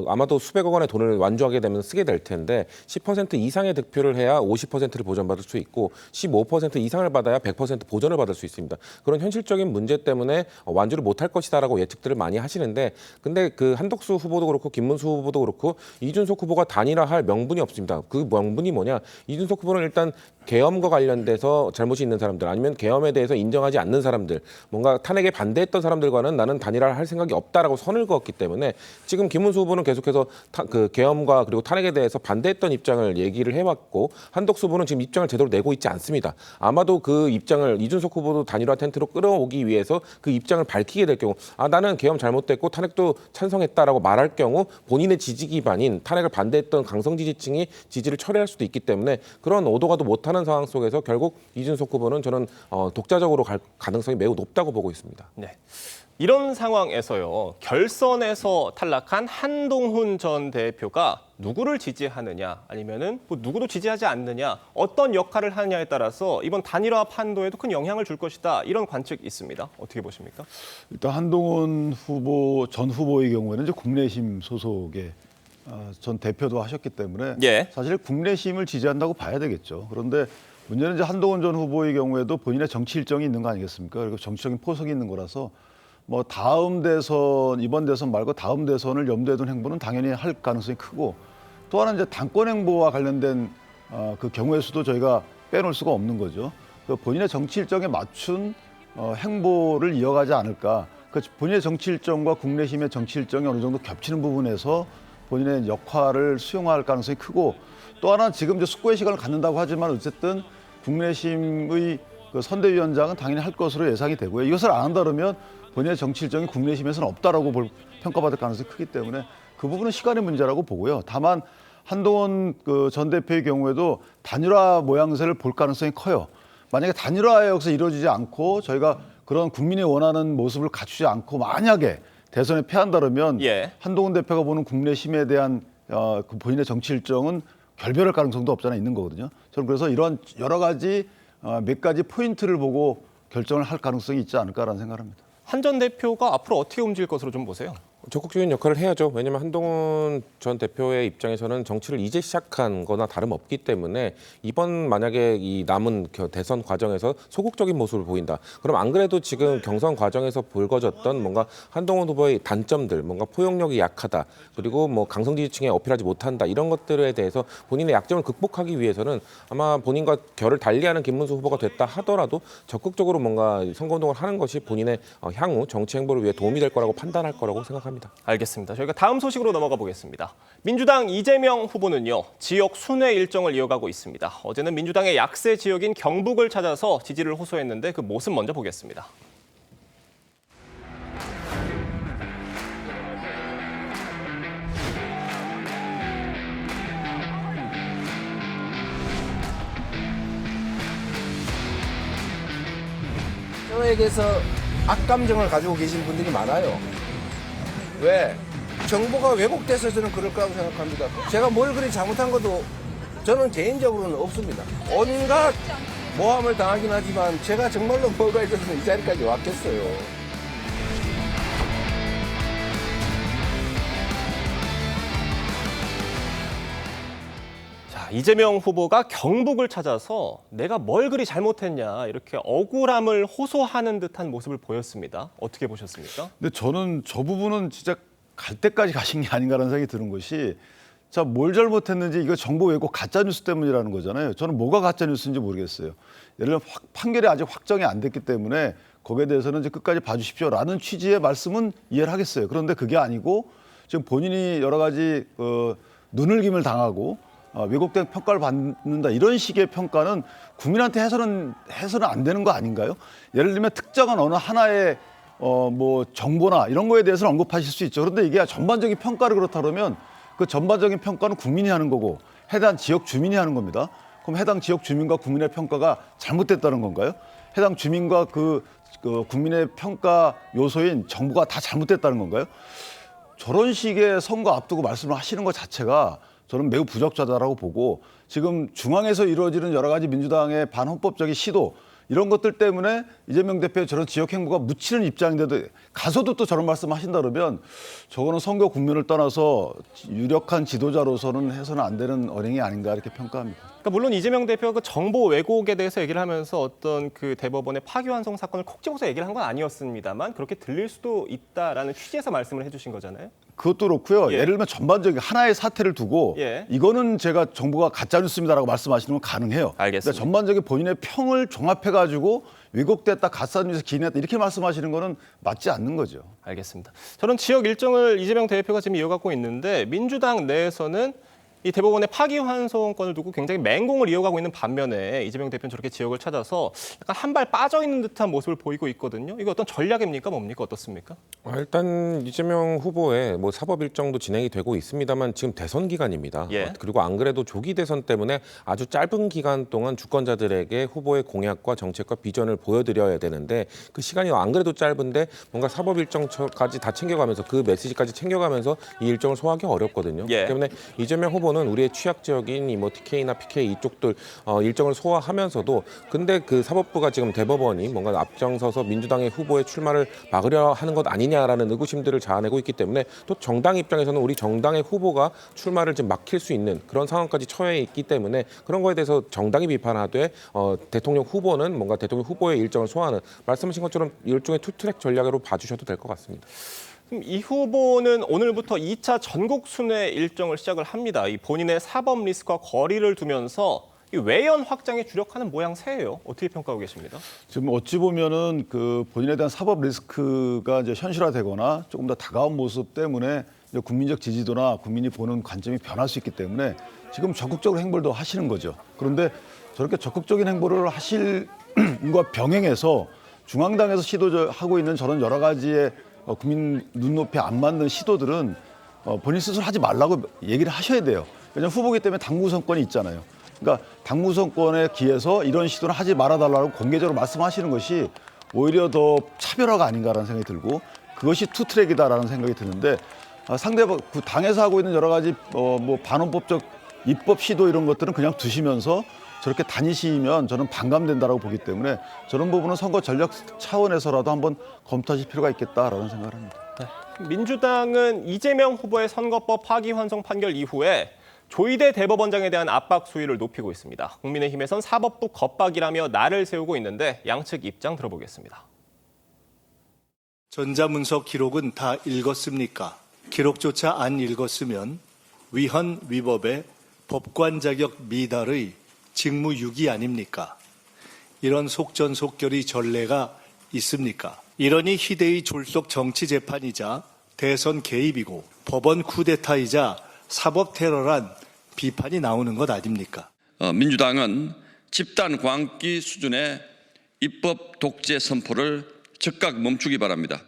아마도 수백억 원의 돈을 완주하게 되면 쓰게 될 텐데 10% 이상의 득표를 해야 50%를 보전받을 수 있고 15% 이상을 받아야 100% 보전을 받을 수 있습니다. 그런 현실적인 문제 때문에 완주를 못할 것이다라고 예측들을 많이 하시는데 근데 그 한덕수 후보도 그렇고 김문수 후보도 그렇고 이준석 후보가 단일화할 명분이 없습니다. 그 명분이 뭐냐? 이준석 후보는 일단 계엄과 관련돼서 잘못이 있는 사람들 아니면 계엄에 대해서 인정하지 않는 사람들 뭔가 탄핵에 반대했던 사람들과는 나는 단일화를 할 생각이 없다라고 선을 그었기 때문에 지금 김문수 후보는 계속해서 그 계엄과 그리고 탄핵에 대해서 반대했던 입장을 얘기를 해왔고 한덕수 후보는 지금 입장을 제대로 내고 있지 않습니다. 아마도 그 입장을 이준석 후보도 단일화 텐트로 끌어오기 위해서 그 입장을 밝히게 될 경우 나는 계엄 잘못됐고 탄핵도 찬성했다라고 말할 경우 본인의 지지 기반인 탄핵을 반대했던 강성 지지층이 지지를 철회할 수도 있기 때문에 그런 오도가도 못하는 상황 속에서 결국 이준석 후보는 저는 독자적으로 갈 가능성이 매우 높다고 보고 있습니다. 네. 이런 상황에서요. 결선에서 탈락한 한동훈 전 대표가 누구를 지지하느냐 아니면은 뭐 누구도 지지하지 않느냐 어떤 역할을 하느냐에 따라서 이번 단일화 판도에도 큰 영향을 줄 것이다. 이런 관측이 있습니다. 어떻게 보십니까? 일단 한동훈 후보 전 후보의 경우에는 이제 국내심 소속의 전 대표도 하셨기 때문에 사실 국내심을 지지한다고 봐야 되겠죠. 그런데 문제는 이제 한동훈 전 후보의 경우에도 본인의 정치 일정이 있는 거 아니겠습니까? 그리고 정치적인 포석이 있는 거라서 뭐 다음 대선, 이번 대선 말고 다음 대선을 염두에 둔 행보는 당연히 할 가능성이 크고 또 하나 이제 당권 행보와 관련된 그 경우의 수도 저희가 빼놓을 수가 없는 거죠. 그 본인의 정치 일정에 맞춘 행보를 이어가지 않을까. 그 본인의 정치 일정과 국내심의 정치 일정이 어느 정도 겹치는 부분에서 본인의 역할을 수용할 가능성이 크고 또 하나 지금 이제 숙고의 시간을 갖는다고 하지만 어쨌든 국내심의 그 선대위원장은 당연히 할 것으로 예상이 되고요. 이것을 안 한다 그러면 본인의 정치 일정이 국내심에서는 없다라고 평가받을 가능성이 크기 때문에 그 부분은 시간의 문제라고 보고요. 다만 한동훈 그 전 대표의 경우에도 단일화 모양새를 볼 가능성이 커요. 만약에 단일화가 여기서 이루어지지 않고 저희가 그런 국민이 원하는 모습을 갖추지 않고 만약에 대선에 패한다면 한동훈 대표가 보는 국내심에 대한 그 본인의 정치 일정은 결별할 가능성도 없지 않아 있는 거거든요. 저는 그래서 이런 여러 가지 몇 가지 포인트를 보고 결정을 할 가능성이 있지 않을까라는 생각을 합니다. 한 전 대표가 앞으로 어떻게 움직일 것으로 좀 보세요? 적극적인 역할을 해야죠. 왜냐하면 한동훈 전 대표의 입장에서는 정치를 이제 시작한 거나 다름없기 때문에 이번 만약에 이 남은 대선 과정에서 소극적인 모습을 보인다. 그럼 안 그래도 지금 경선 과정에서 불거졌던 뭔가 한동훈 후보의 단점들, 뭔가 포용력이 약하다. 그리고 뭐 강성 지지층에 어필하지 못한다. 이런 것들에 대해서 본인의 약점을 극복하기 위해서는 아마 본인과 결을 달리하는 김문수 후보가 됐다 하더라도 적극적으로 뭔가 선거운동을 하는 것이 본인의 향후 정치 행보를 위해 도움이 될 거라고 판단할 거라고 생각합니다. 알겠습니다. 저희가 다음 소식으로 넘어가 보겠습니다. 민주당 이재명 후보는요. 지역 순회 일정을 이어가고 있습니다. 어제는 민주당의 약세 지역인 경북을 찾아서 지지를 호소했는데 그 모습 먼저 보겠습니다. 저에게서 악감정을 가지고 계신 분들이 많아요. 왜? 정보가 왜곡돼서 저는 그럴 거라고 생각합니다. 제가 뭘 그리 잘못한 것도 저는 개인적으로는 없습니다. 온갖 모함을 당하긴 하지만 제가 정말로 뭐가 있었으면 이 자리까지 왔겠어요. 이재명 후보가 경북을 찾아서 내가 뭘 그리 잘못했냐 이렇게 억울함을 호소하는 듯한 모습을 보였습니다. 어떻게 보셨습니까? 근데 저는 저 부분은 진짜 갈 때까지 가신 게 아닌가라는 생각이 드는 것이 자, 뭘 잘못했는지 이거 정보 왜곡 가짜 뉴스 때문이라는 거잖아요. 저는 뭐가 가짜 뉴스인지 모르겠어요. 예를 들면 판결이 아직 확정이 안 됐기 때문에 거기에 대해서는 이제 끝까지 봐주십시오라는 취지의 말씀은 이해를 하겠어요. 그런데 그게 아니고 지금 본인이 여러 가지 눈을김을 당하고 왜곡된 평가를 받는다 이런 식의 평가는 국민한테 해서는 안 되는 거 아닌가요? 예를 들면 특정한 어느 하나의 뭐 정보나 이런 거에 대해서는 언급하실 수 있죠. 그런데 이게 전반적인 평가를 그렇다 그러면 그 전반적인 평가는 국민이 하는 거고 해당 지역 주민이 하는 겁니다. 그럼 해당 지역 주민과 국민의 평가가 잘못됐다는 건가요? 해당 주민과 그 국민의 평가 요소인 정부가 다 잘못됐다는 건가요? 저런 식의 선거 앞두고 말씀을 하시는 것 자체가 저는 매우 부적절하다고 보고 지금 중앙에서 이루어지는 여러 가지 민주당의 반헌법적인 시도 이런 것들 때문에 이재명 대표의 저런 지역 행보가 묻히는 입장인데도 가서도 또 저런 말씀 하신다 그러면 저거는 선거 국면을 떠나서 유력한 지도자로서는 해서는 안 되는 언행이 아닌가 이렇게 평가합니다. 그러니까 물론 이재명 대표가 그 정보 왜곡에 대해서 얘기를 하면서 어떤 그 대법원의 파기환송 사건을 콕 집어서 얘기를 한 건 아니었습니다만 그렇게 들릴 수도 있다라는 취지에서 말씀을 해주신 거잖아요. 그것도 그렇고요. 예. 예를 들면 전반적인 하나의 사태를 두고 예. 이거는 제가 정부가 가짜뉴스입니다라고 말씀하시는 건 가능해요. 알겠습니다. 그러니까 전반적인 본인의 평을 종합해가지고 왜곡됐다, 가짜뉴스 기인했다 이렇게 말씀하시는 거는 맞지 않는 거죠. 알겠습니다. 저는 지역 일정을 이재명 대표가 지금 이어가고 있는데 민주당 내에서는 이 대법원의 파기환송권을 두고 굉장히 맹공을 이어가고 있는 반면에 이재명 대표는 저렇게 지역을 찾아서 약간 한 발 빠져 있는 듯한 모습을 보이고 있거든요. 이거 어떤 전략입니까? 뭡니까? 어떻습니까? 일단 이재명 후보의 뭐 사법 일정도 진행이 되고 있습니다만 지금 대선 기간입니다. 예. 그리고 안 그래도 조기 대선 때문에 아주 짧은 기간 동안 주권자들에게 후보의 공약과 정책과 비전을 보여드려야 되는데 그 시간이 안 그래도 짧은데 뭔가 사법 일정까지 다 챙겨가면서 그 메시지까지 챙겨가면서 이 일정을 소화하기 어렵거든요. 예. 그렇기 때문에 이재명 후보는 우리의 취약 지역인 이 뭐 TK나 PK 이쪽들 일정을 소화하면서도 근데 그 사법부가 지금 대법원이 뭔가 앞장서서 민주당의 후보의 출마를 막으려 하는 것 아니냐라는 의구심들을 자아내고 있기 때문에 또 정당 입장에서는 우리 정당의 후보가 출마를 지금 막힐 수 있는 그런 상황까지 처해 있기 때문에 그런 거에 대해서 정당이 비판하되 대통령 후보는 뭔가 대통령 후보의 일정을 소화하는 말씀하신 것처럼 일종의 투트랙 전략으로 봐주셔도 될 것 같습니다. 이 후보는 오늘부터 2차 전국 순회 일정을 시작을 합니다. 이 본인의 사법 리스크와 거리를 두면서 이 외연 확장에 주력하는 모양새예요. 어떻게 평가하고 계십니까? 지금 어찌 보면은 그 본인에 대한 사법 리스크가 이제 현실화되거나 조금 더 다가온 모습 때문에 이제 국민적 지지도나 국민이 보는 관점이 변할 수 있기 때문에 지금 적극적으로 행보도 하시는 거죠. 그런데 저렇게 적극적인 행보를 하실 과 병행해서 중앙당에서 시도하고 있는 저런 여러 가지의 국민 눈높이에 안 맞는 시도들은 본인 스스로 하지 말라고 얘기를 하셔야 돼요. 왜냐하면 후보기 때문에 당무선권이 있잖아요. 그러니까 당무선권에 기해서 이런 시도는 하지 말아달라고 공개적으로 말씀하시는 것이 오히려 더 차별화가 아닌가라는 생각이 들고 그것이 투트랙이다라는 생각이 드는데 상대방 그 당에서 하고 있는 여러 가지 뭐 반헌법적 입법 시도 이런 것들은 그냥 두시면서 저렇게 다니시면 저는 반감된다라고 보기 때문에 저런 부분은 선거 전략 차원에서라도 한번 검토하실 필요가 있겠다라는 생각을 합니다. 네. 민주당은 이재명 후보의 선거법 파기환송 판결 이후에 조희대 대법원장에 대한 압박 수위를 높이고 있습니다. 국민의힘에선 사법부 겁박이라며 날을 세우고 있는데 양측 입장 들어보겠습니다. 전자문서 기록은 다 읽었습니까? 기록조차 안 읽었으면 위헌 위법의 법관 자격 미달의 직무유기 아닙니까? 이런 속전속결의 전례가 있습니까? 이러니 희대의 졸속 정치 재판이자 대선 개입이고 법원 쿠데타이자 사법 테러란 비판이 나오는 것 아닙니까? 민주당은 집단 광기 수준의 입법 독재 선포를 즉각 멈추기 바랍니다.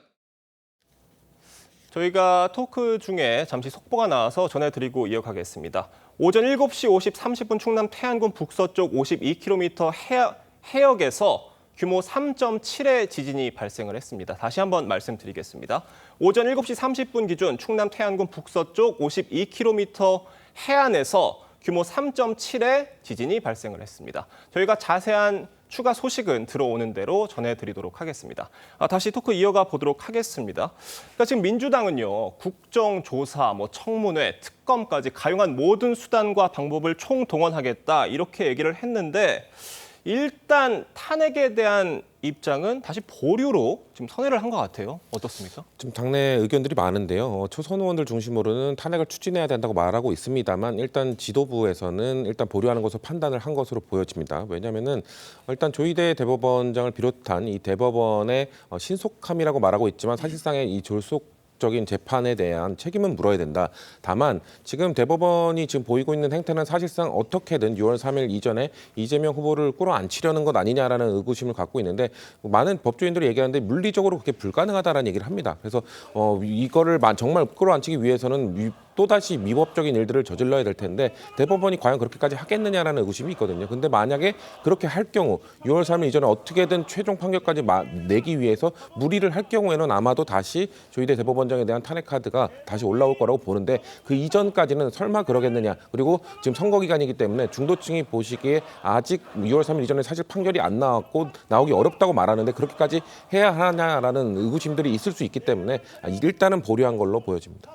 저희가 토크 중에 잠시 속보가 나와서 전해드리고 이어가겠습니다. 오전 7시 30분 충남 태안군 북서쪽 52km 해역에서 규모 3.7의 지진이 발생을 했습니다. 다시 한번 말씀드리겠습니다. 오전 7시 30분 기준 충남 태안군 북서쪽 52km 해안에서 규모 3.7의 지진이 발생을 했습니다. 저희가 자세한 추가 소식은 들어오는 대로 전해드리도록 하겠습니다. 다시 토크 이어가 보도록 하겠습니다. 그러니까 지금 민주당은요, 국정조사, 청문회, 특검까지 가용한 모든 수단과 방법을 총동원하겠다 이렇게 얘기를 했는데 일단 탄핵에 대한 입장은 다시 보류로 지금 선회를 한 것 같아요. 어떻습니까? 지금 당내 의견들이 많은데요. 초선 의원들 중심으로는 탄핵을 추진해야 된다고 말하고 있습니다만 일단 지도부에서는 일단 보류하는 것으로 판단을 한 것으로 보여집니다. 왜냐하면은 일단 조희대 대법원장을 비롯한 이 대법원의 신속함이라고 말하고 있지만 사실상의 이 졸속적인 재판에 대한 책임은 물어야 된다. 다만 지금 대법원이 지금 보이고 있는 행태는 사실상 어떻게든 6월 3일 이전에 이재명 후보를 끌어안치려는 것 아니냐라는 의구심을 갖고 있는데 많은 법조인들이 얘기하는데 물리적으로 그게 불가능하다라는 얘기를 합니다. 그래서 이거를 정말 끌어안치기 위해서는 또다시 미법적인 일들을 저질러야 될 텐데 대법원이 과연 그렇게까지 하겠느냐라는 의구심이 있거든요. 근데 만약에 그렇게 할 경우 6월 3일 이전에 어떻게든 최종 판결까지 내기 위해서 무리를 할 경우에는 아마도 다시 조희대 대법원장에 대한 탄핵 카드가 다시 올라올 거라고 보는데 그 이전까지는 설마 그러겠느냐. 그리고 지금 선거 기간이기 때문에 중도층이 보시기에 아직 6월 3일 이전에 사실 판결이 안 나왔고 나오기 어렵다고 말하는데 그렇게까지 해야 하냐라는 의구심들이 있을 수 있기 때문에 일단은 보류한 걸로 보여집니다.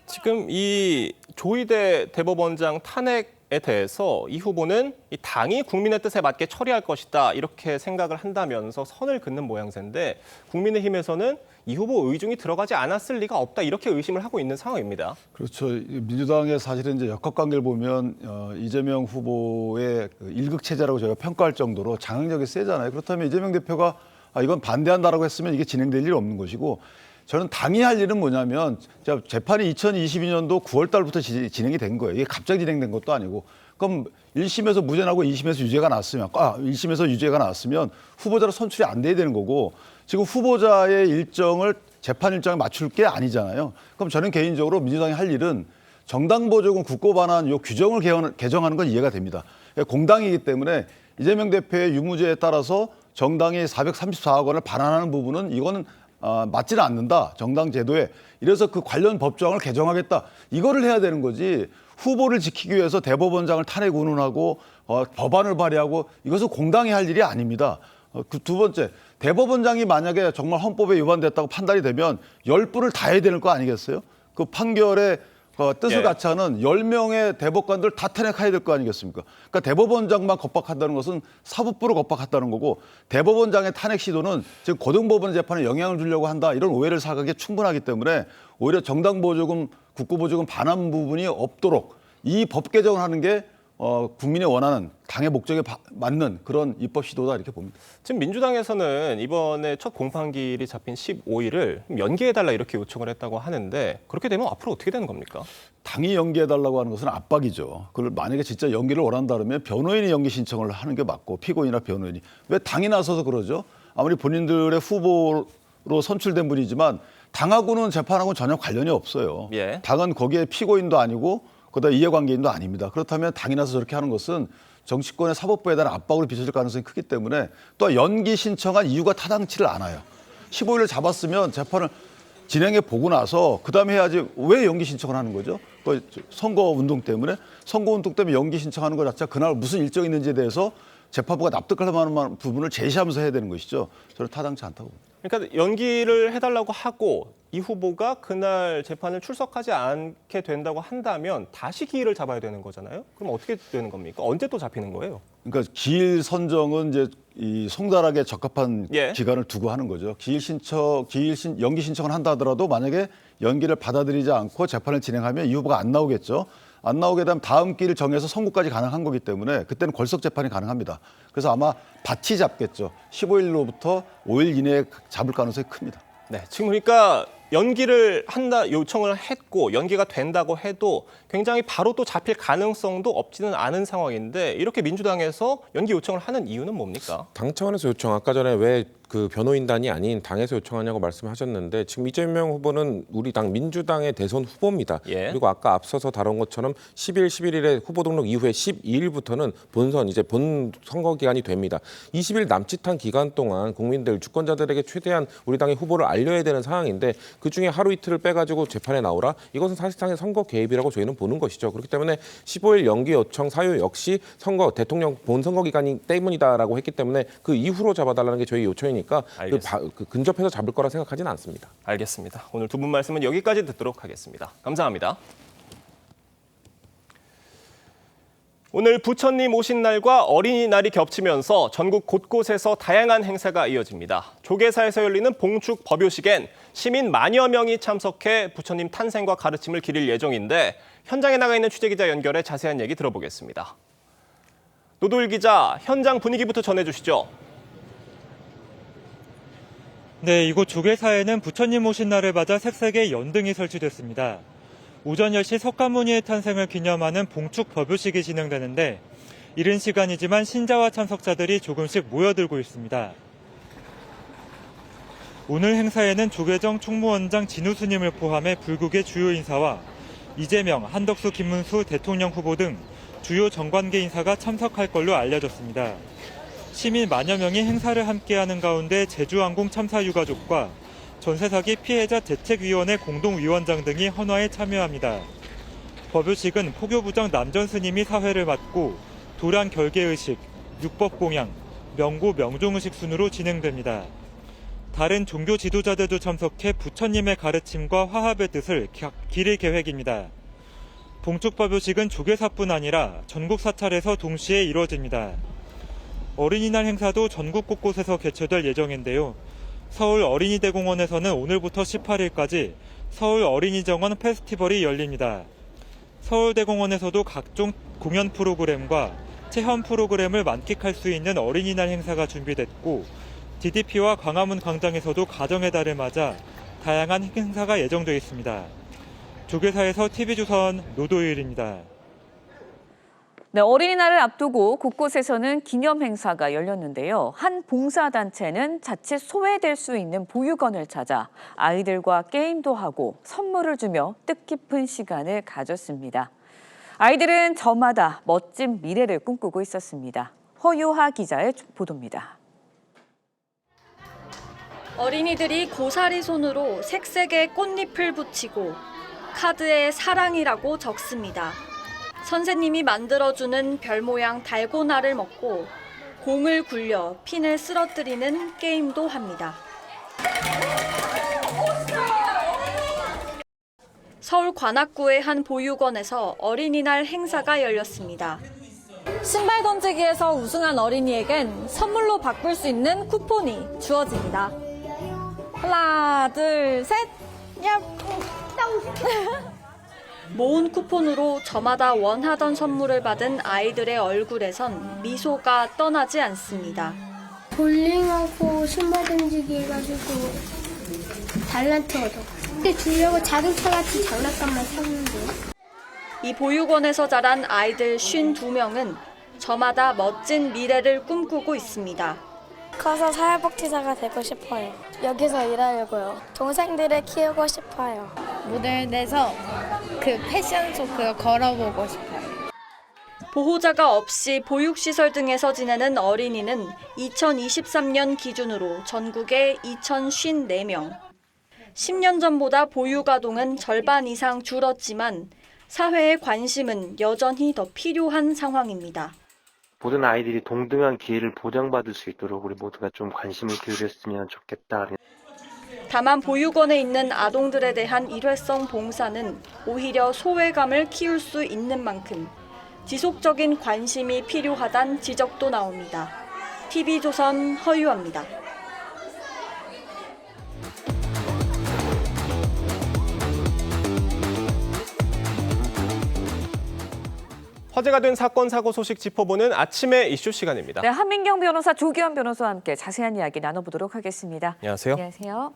지금 이 조희대 대법원장 탄핵에 대해서 이 후보는 이 당이 국민의 뜻에 맞게 처리할 것이다 이렇게 생각을 한다면서 선을 긋는 모양새인데 국민의힘에서는 이 후보 의중이 들어가지 않았을 리가 없다 이렇게 의심을 하고 있는 상황입니다. 그렇죠. 민주당의 사실은 이제 역학관계를 보면 이재명 후보의 일극 체제라고 저희가 평가할 정도로 장악력이 세잖아요. 그렇다면 이재명 대표가 이건 반대한다라고 했으면 이게 진행될 일이 없는 것이고 저는 당이 할 일은 뭐냐면 재판이 2022년도 9월 달부터 진행이 된 거예요. 이게 갑자기 진행된 것도 아니고 그럼 1심에서 무죄 나고 2심에서 유죄가 나왔으면 1심에서 유죄가 나왔으면 후보자로 선출이 안 돼야 되는 거고 지금 후보자의 일정을 재판 일정에 맞출 게 아니잖아요. 그럼 저는 개인적으로 민주당이 할 일은 정당보조금 국고 반환 요 규정을 개정하는 건 이해가 됩니다. 공당이기 때문에 이재명 대표의 유무죄에 따라서 정당이 434억 원을 반환하는 부분은 이거는 맞지는 않는다. 정당 제도에. 이래서 그 관련 법조항을 개정하겠다. 이거를 해야 되는 거지. 후보를 지키기 위해서 대법원장을 탄핵 운운하고 법안을 발의하고 이것은 공당이 할 일이 아닙니다. 그 두 번째, 대법원장이 만약에 정말 헌법에 위반됐다고 판단이 되면 10분을 다 해야 되는 거 아니겠어요? 그 판결의 뜻을 같이 하는 10명의 대법관들 다 탄핵해야 될 거 아니겠습니까? 그러니까 대법원장만 겁박한다는 것은 사법부를 겁박한다는 거고 대법원장의 탄핵 시도는 지금 고등법원 재판에 영향을 주려고 한다 이런 오해를 사가기에 충분하기 때문에 오히려 정당보조금, 국고보조금 반환 부분이 없도록 이 법 개정을 하는 게 국민이 원하는 당의 목적에 맞는 그런 입법 시도다 이렇게 봅니다. 지금 민주당에서는 이번에 첫 공판기일이 잡힌 15일을 연기해달라 이렇게 요청을 했다고 하는데 그렇게 되면 앞으로 어떻게 되는 겁니까? 당이 연기해달라고 하는 것은 압박이죠. 그걸 만약에 진짜 연기를 원한다 그러면 변호인이 연기 신청을 하는 게 맞고 피고인이나 변호인이. 왜 당이 나서서 그러죠? 아무리 본인들의 후보로 선출된 분이지만 당하고는 재판하고는 전혀 관련이 없어요. 당은 거기에 피고인도 아니고 그다음 이해관계인도 아닙니다. 그렇다면 당이 나서 저렇게 하는 것은 정치권의 사법부에 대한 압박으로 비춰질 가능성이 크기 때문에 또 연기 신청한 이유가 타당치를 않아요. 15일을 잡았으면 재판을 진행해 보고 나서 그다음에 해야지 왜 연기 신청을 하는 거죠? 선거운동 때문에 선거운동 때문에 연기 신청하는 것 자체가 그날 무슨 일정이 있는지에 대해서 재판부가 납득할 만한 부분을 제시하면서 해야 되는 것이죠. 저는 타당치 않다고 봅니다. 그러니까 연기를 해달라고 하고 이 후보가 그날 재판을 출석하지 않게 된다고 한다면 다시 기일을 잡아야 되는 거잖아요. 그럼 어떻게 되는 겁니까? 언제 또 잡히는 거예요? 그러니까 기일 선정은 이제 이 송달하게 적합한 기간을 두고 하는 거죠. 연기 신청을 한다 하더라도 만약에 연기를 받아들이지 않고 재판을 진행하면 이 후보가 안 나오겠죠. 안 나오게 되면 다음 기일을 정해서 선고까지 가능한 거기 때문에 그때는 걸석 재판이 가능합니다. 그래서 아마 밭이 잡겠죠. 15일로부터 5일 이내에 잡을 가능성이 큽니다. 네, 지금 그러니까 연기를 한다 요청을 했고 연기가 된다고 해도 굉장히 바로 또 잡힐 가능성도 없지는 않은 상황인데 이렇게 민주당에서 연기 요청을 하는 이유는 뭡니까? 당 차원에서 요청, 아까 전에 왜 그 변호인단이 아닌 당에서 요청하냐고 말씀하셨는데 지금 이재명 후보는 우리 당 민주당의 대선 후보입니다. 그리고 아까 앞서서 다룬 것처럼 10일, 11일에 후보 등록 이후에 12일부터는 본선, 이제 본 선거 기간이 됩니다. 20일 남짓한 기간 동안 국민들, 주권자들에게 최대한 우리 당의 후보를 알려야 되는 상황인데 그중에 하루 이틀을 빼가지고 재판에 나오라? 이것은 사실상의 선거 개입이라고 저희는 보는 것이죠. 그렇기 때문에 15일 연기 요청 사유 역시 선거, 대통령 본선거 기간이 때문이다라고 했기 때문에 그 이후로 잡아달라는 게 저희 요청이니까 근접해서 잡을 거라 생각하지는 않습니다. 알겠습니다. 오늘 두 분 말씀은 여기까지 듣도록 하겠습니다. 감사합니다. 오늘 부처님 오신 날과 어린이날이 겹치면서 전국 곳곳에서 다양한 행사가 이어집니다. 조계사에서 열리는 봉축 법요식엔 시민 만여 명이 참석해 부처님 탄생과 가르침을 기릴 예정인데 현장에 나가 있는 취재기자 연결해 자세한 얘기 들어보겠습니다. 노도일 기자, 현장 분위기부터 전해주시죠. 네, 이곳 조계사에는 부처님 오신 날을 맞아 색색의 연등이 설치됐습니다. 오전 10시 석가모니의 탄생을 기념하는 봉축 법요식이 진행되는데 이른 시간이지만 신자와 참석자들이 조금씩 모여들고 있습니다. 오늘 행사에는 조계정 총무원장 진우 스님을 포함해 불국의 주요 인사와 이재명, 한덕수, 김문수 대통령 후보 등 주요 정관계 인사가 참석할 걸로 알려졌습니다. 시민 만여 명이 행사를 함께하는 가운데 제주항공 참사 유가족과 전세 사기 피해자 대책위원회 공동위원장 등이 헌화에 참여합니다. 법요식은 포교부장 남전 스님이 사회를 맡고 도량 결계의식, 육법공양, 명고 명종의식 순으로 진행됩니다. 다른 종교 지도자들도 참석해 부처님의 가르침과 화합의 뜻을 기릴 계획입니다. 봉축법요식은 조계사뿐 아니라 전국 사찰에서 동시에 이루어집니다. 어린이날 행사도 전국 곳곳에서 개최될 예정인데요. 서울 어린이대공원에서는 오늘부터 18일까지 서울 어린이정원 페스티벌이 열립니다. 서울대공원에서도 각종 공연 프로그램과 체험 프로그램을 만끽할 수 있는 어린이날 행사가 준비됐고 DDP와 광화문 광장에서도 가정의 달을 맞아 다양한 행사가 예정되어 있습니다. 조계사에서 TV조선 노도일입니다. 네, 어린이날을 앞두고 곳곳에서는 기념 행사가 열렸는데요. 한 봉사단체는 자칫 소외될 수 있는 보육원을 찾아 아이들과 게임도 하고 선물을 주며 뜻깊은 시간을 가졌습니다. 아이들은 저마다 멋진 미래를 꿈꾸고 있었습니다. 허유하 기자의 보도입니다. 어린이들이 고사리 손으로 색색의 꽃잎을 붙이고 카드에 사랑이라고 적습니다. 선생님이 만들어주는 별 모양 달고나를 먹고 공을 굴려 핀을 쓰러뜨리는 게임도 합니다. 서울 관악구의 한 보육원에서 어린이날 행사가 열렸습니다. 신발 던지기에서 우승한 어린이에겐 선물로 바꿀 수 있는 쿠폰이 주어집니다. 하나, 둘, 셋, 얍! 모은 쿠폰으로 저마다 원하던 선물을 받은 아이들의 얼굴에선 미소가 떠나지 않습니다. 볼링하고 신발 던지기 해가지고 달란트 얻어. 근데 주려고 자동차 같은 장난감만 샀는데. 이 보육원에서 자란 아이들 52명은 저마다 멋진 미래를 꿈꾸고 있습니다. 커서 사회복지사가 되고 싶어요. 여기서 일하려고요. 동생들을 키우고 싶어요. 모델 돼서 그 패션쇼 그거 걸어보고 싶어요. 보호자가 없이 보육시설 등에서 지내는 어린이는 2023년 기준으로 전국에 2,054명. 10년 전보다 보육아동은 절반 이상 줄었지만 사회의 관심은 여전히 더 필요한 상황입니다. 모든 아이들이 동등한 기회를 보장받을 수 있도록 우리 모두가 좀 관심을 기울였으면 좋겠다. 다만 보육원에 있는 아동들에 대한 일회성 봉사는 오히려 소외감을 키울 수 있는 만큼 지속적인 관심이 필요하다는 지적도 나옵니다. TV조선 허유아입니다. 화제가 된 사건, 사고 소식 짚어보는 아침의 이슈 시간입니다. 네, 한민경 변호사, 조기현 변호사와 함께 자세한 이야기 나눠보도록 하겠습니다. 안녕하세요. 안녕하세요.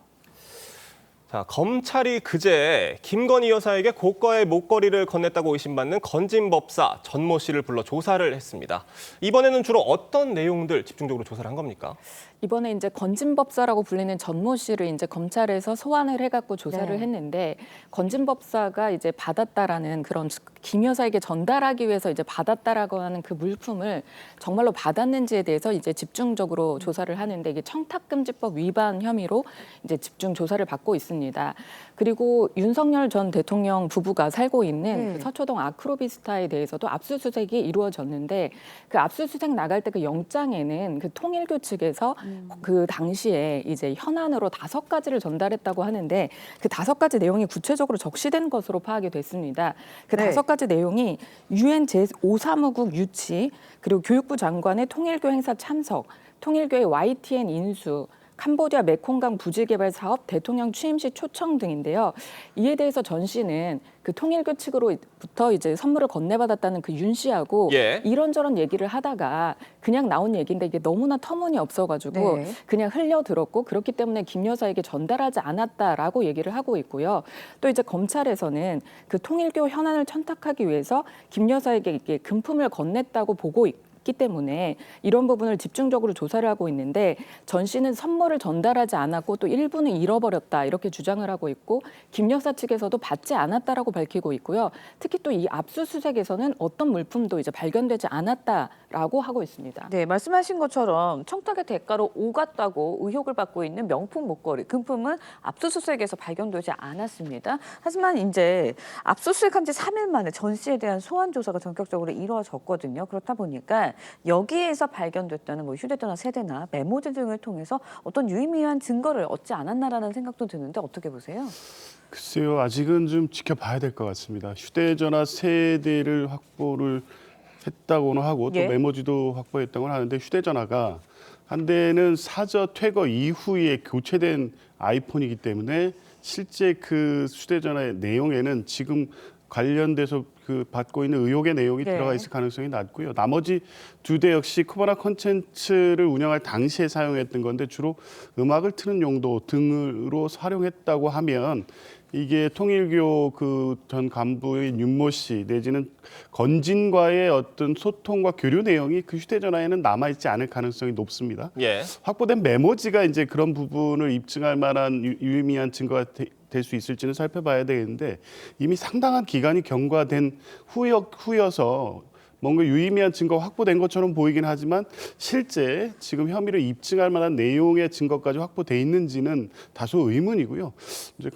자, 검찰이 그제 김건희 여사에게 고가의 목걸이를 건넸다고 의심받는 건진법사 전모 씨를 불러 조사를 했습니다. 이번에는 주로 어떤 내용들 집중적으로 조사를 한 겁니까? 이번에 이제 건진법사라고 불리는 전모 씨를 이제 검찰에서 소환을 해갖고 조사를 했는데 건진법사가 이제 받았다라는 그런 김 여사에게 전달하기 위해서 이제 받았다라고 하는 그 물품을 정말로 받았는지에 대해서 이제 집중적으로 조사를 하는데 이게 청탁금지법 위반 혐의로 이제 집중 조사를 받고 있습니다. 그리고 윤석열 전 대통령 부부가 살고 있는 그 서초동 아크로비스타에 대해서도 압수수색이 이루어졌는데 그 압수수색 나갈 때 그 영장에는 그 통일교 측에서 그 당시에 이제 현안으로 5가지를 전달했다고 하는데 그 5가지 내용이 구체적으로 적시된 것으로 파악이 됐습니다. 그 5가지 내용이 UN 제5사무국 유치, 그리고 교육부 장관의 통일교 행사 참석, 통일교의 YTN 인수, 캄보디아 메콩강 부지개발 사업 대통령 취임 시 초청 등인데요. 이에 대해서 전 씨는 그 통일교 측으로부터 이제 선물을 건네받았다는 그 윤 씨하고 이런저런 얘기를 하다가 그냥 나온 얘기인데 이게 너무나 터무니없어가지고 그냥 흘려들었고 그렇기 때문에 김 여사에게 전달하지 않았다라고 얘기를 하고 있고요. 또 이제 검찰에서는 그 통일교 현안을 청탁하기 위해서 김 여사에게 이렇게 금품을 건넸다고 보고 낮기 때문에 이런 부분을 집중적으로 조사를 하고 있는데 전 씨는 선물을 전달하지 않았고 또 일부는 잃어버렸다 이렇게 주장을 하고 있고 김 여사 측에서도 받지 않았다라고 밝히고 있고요. 특히 또 이 압수수색에서는 어떤 물품도 이제 발견되지 않았다라고 하고 있습니다. 네, 말씀하신 것처럼 청탁의 대가로 오갔다고 의혹을 받고 있는 명품 목걸이, 금품은 압수수색에서 발견되지 않았습니다. 하지만 이제 압수수색한 지 3일 만에 전 씨에 대한 소환 조사가 전격적으로 이루어졌거든요. 그렇다 보니까 여기에서 발견됐다는 뭐 휴대전화 세대나 메모지 등을 통해서 어떤 유의미한 증거를 얻지 않았나라는 생각도 드는데 어떻게 보세요? 글쎄요, 아직은 좀 지켜봐야 될 것 같습니다. 휴대전화 세대를 확보를 했다고는 하고 또 예. 메모지도 확보했다고는 하는데 휴대전화가 한 대는 사저 퇴거 이후에 교체된 아이폰이기 때문에 실제 그 휴대전화의 내용에는 지금 관련돼서 그 받고 있는 의혹의 내용이 네. 들어가 있을 가능성이 낮고요. 나머지 두 대 역시 코바나 콘텐츠를 운영할 당시에 사용했던 건데 주로 음악을 트는 용도 등으로 활용했다고 하면 이게 통일교 그 전 간부인 윤모 씨 내지는 건진과의 어떤 소통과 교류 내용이 그 휴대전화에는 남아있지 않을 가능성이 높습니다. 예. 확보된 메모지가 이제 그런 부분을 입증할 만한 유의미한 증거가 될 수 있을지는 살펴봐야 되겠는데 이미 상당한 기간이 경과된 후여서 뭔가 유의미한 증거가 확보된 것처럼 보이긴 하지만 실제 지금 혐의를 입증할 만한 내용의 증거까지 확보돼 있는지는 다소 의문이고요. 이제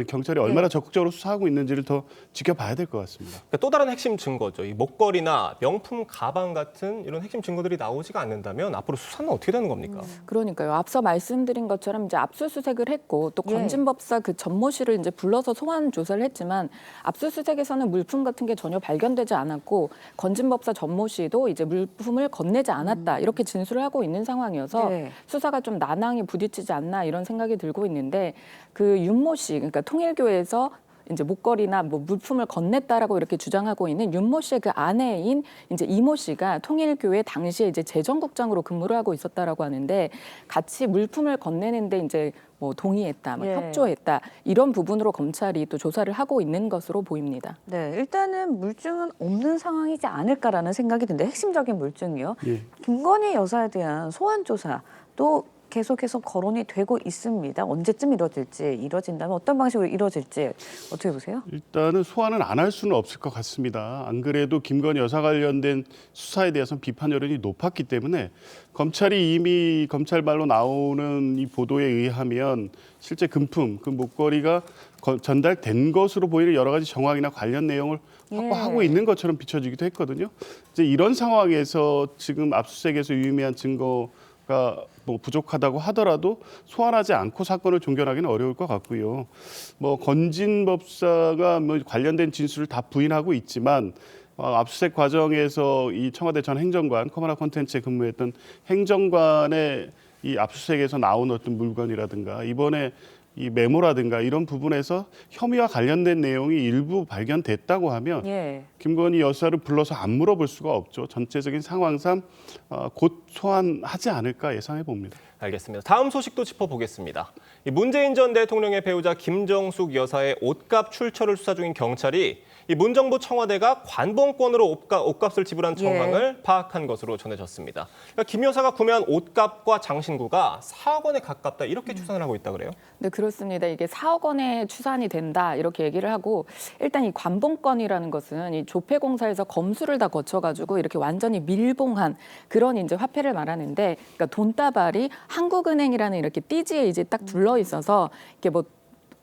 경찰이 얼마나 적극적으로 수사하고 있는지를 더 지켜봐야 될 것 같습니다. 그러니까 또 다른 핵심 증거죠. 이 목걸이나 명품 가방 같은 이런 핵심 증거들이 나오지가 않는다면 앞으로 수사는 어떻게 되는 겁니까? 그러니까요. 앞서 말씀드린 것처럼 이제 압수수색을 했고 또 예. 건진법사 그 전모 씨를 이제 불러서 소환 조사를 했지만 압수수색에서는 물품 같은 게 전혀 발견되지 않았고 건진법사 전모 씨도 이제 물품을 건네지 않았다 이렇게 진술을 하고 있는 상황이어서 네. 수사가 좀 난항이 부딪히지 않나 이런 생각이 들고 있는데 그 윤모 씨 그러니까 통일교에서 이제 목걸이나 뭐 물품을 건넸다라고 이렇게 주장하고 있는 윤모 씨의 그 아내인 이제 이모 씨가 통일교회 당시에 이제 재정국장으로 근무를 하고 있었다라고 하는데 같이 물품을 건네는데 이제 뭐 동의했다, 뭐 예. 협조했다 이런 부분으로 검찰이 또 조사를 하고 있는 것으로 보입니다. 네, 일단은 물증은 없는 상황이지 않을까라는 생각이 드는데 핵심적인 물증이요. 예. 김건희 여사에 대한 소환 조사도 계속해서 거론이 되고 있습니다. 언제쯤 이뤄진다면 어떤 방식으로 이뤄질지 어떻게 보세요? 일단은 소환은 안 할 수는 없을 것 같습니다. 안 그래도 김건희 여사 관련된 수사에 대해서는 비판 여론이 높았기 때문에 검찰이 이미 검찰 말로 나오는 이 보도에 의하면 실제 금품, 그 목걸이가 전달된 것으로 보이는 여러 가지 정황이나 관련 내용을 확보하고 있는 것처럼 비춰지기도 했거든요. 이제 이런 상황에서 지금 압수수색에서 유의미한 증거가 뭐 부족하다고 하더라도 소환하지 않고 사건을 종결하기는 어려울 것 같고요. 뭐 건진 법사가 뭐 관련된 진술을 다 부인하고 있지만 압수수색 과정에서 이 청와대 전 행정관 코바나 콘텐츠에 근무했던 행정관의 이 압수수색에서 나온 어떤 물건이라든가 이번에 이 메모라든가 이런 부분에서 혐의와 관련된 내용이 일부 발견됐다고 하면 예. 김건희 여사를 불러서 안 물어볼 수가 없죠. 전체적인 상황상 곧 소환하지 않을까 예상해 봅니다. 알겠습니다. 다음 소식도 짚어보겠습니다. 이 문재인 전 대통령의 배우자 김정숙 여사의 옷값 출처를 수사 중인 경찰이 이 문정부 청와대가 관봉권으로 옷값을 지불한 정황을 파악한 것으로 전해졌습니다. 그러니까 김 여사가 구매한 옷값과 장신구가 4억 원에 가깝다 이렇게 추산을 하고 있다 그래요? 네, 그렇습니다. 이게 4억 원에 추산이 된다 이렇게 얘기를 하고 일단 이 관봉권이라는 것은 이 조폐공사에서 검수를 다 거쳐가지고 이렇게 완전히 밀봉한 그런 이제 화폐를 말하는데 그러니까 돈다발이 한국은행이라는 이렇게 띠지에 이제 딱 둘러 있어서 이게 뭐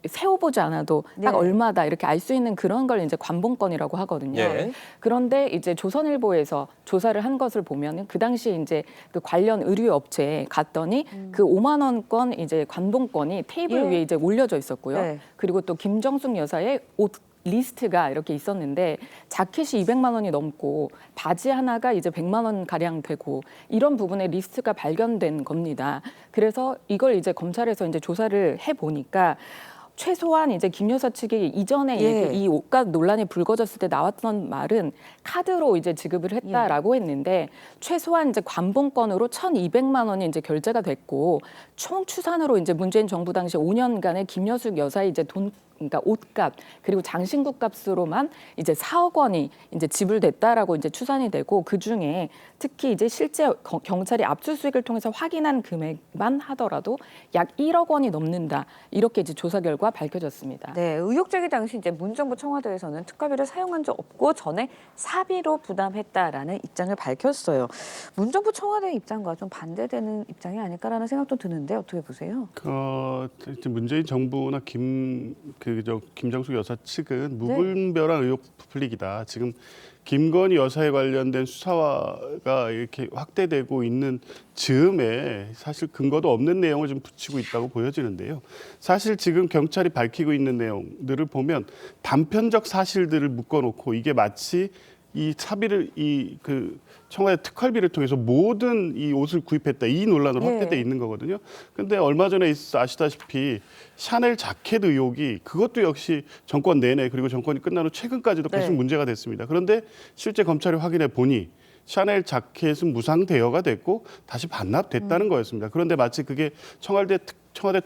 세워보지 않아도 딱 네. 얼마다 이렇게 알 수 있는 그런 걸 이제 관봉권이라고 하거든요. 예. 그런데 이제 조선일보에서 조사를 한 것을 보면은 그 당시에 이제 그 관련 의류 업체에 갔더니 그 5만 원권 이제 관봉권이 테이블 예. 위에 이제 올려져 있었고요. 네. 그리고 또 김정숙 여사의 옷 리스트가 이렇게 있었는데 자켓이 200만 원이 넘고 바지 하나가 이제 100만 원 가량 되고 이런 부분에 리스트가 발견된 겁니다. 그래서 이걸 이제 검찰에서 이제 조사를 해 보니까 최소한 이제 김 여사 측이 이전에 예. 이 옷값 논란이 불거졌을 때 나왔던 말은 카드로 이제 지급을 했다라고 했는데 최소한 이제 관봉권으로 1,200만 원이 이제 결제가 됐고 총 추산으로 이제 문재인 정부 당시 5년간의 김여숙 여사의 이제 돈 그러니까 옷값 그리고 장신구 값으로만 이제 4억 원이 이제 지불됐다라고 이제 추산이 되고 그 중에 특히 이제 실제 경찰이 압수수색을 통해서 확인한 금액만 하더라도 약 1억 원이 넘는다 이렇게 이제 조사 결과 밝혀졌습니다. 네, 의혹 제기 당시 이제 문 정부 청와대에서는 특활비를 사용한 적 없고 전에 사비로 부담했다라는 입장을 밝혔어요. 문 정부 청와대의 입장과 좀 반대되는 입장이 아닐까라는 생각도 드는데 어떻게 보세요? 문재인 정부나 김정숙 여사 측은 무분별한 의혹 부풀리기다. 지금 김건희 여사에 관련된 수사가 이렇게 확대되고 있는 즈음에 사실 근거도 없는 내용을 좀 붙이고 있다고 보여지는데요. 사실 지금 경찰이 밝히고 있는 내용들을 보면 단편적 사실들을 묶어놓고 이게 마치 이 차비를 청와대 특활비를 통해서 모든 이 옷을 구입했다 이 논란으로 확대돼 있는 거거든요. 근데 얼마 전에 아시다시피 샤넬 자켓 의혹이 그것도 역시 정권 내내 그리고 정권이 끝난 후 최근까지도 계속 문제가 됐습니다. 그런데 실제 검찰이 확인해 보니 샤넬 자켓은 무상 대여가 됐고 다시 반납됐다는 거였습니다. 그런데 마치 그게 청와대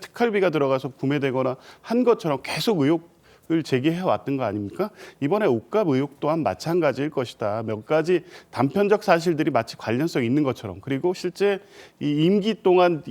특활비가 들어가서 구매되거나 한 것처럼 계속 의혹을 제기해 왔던 거 아닙니까? 이번에 옷값 의혹 또한 마찬가지일 것이다. 몇 가지 단편적 사실들이 마치 관련성이 있는 것처럼 그리고 실제 이 임기 동안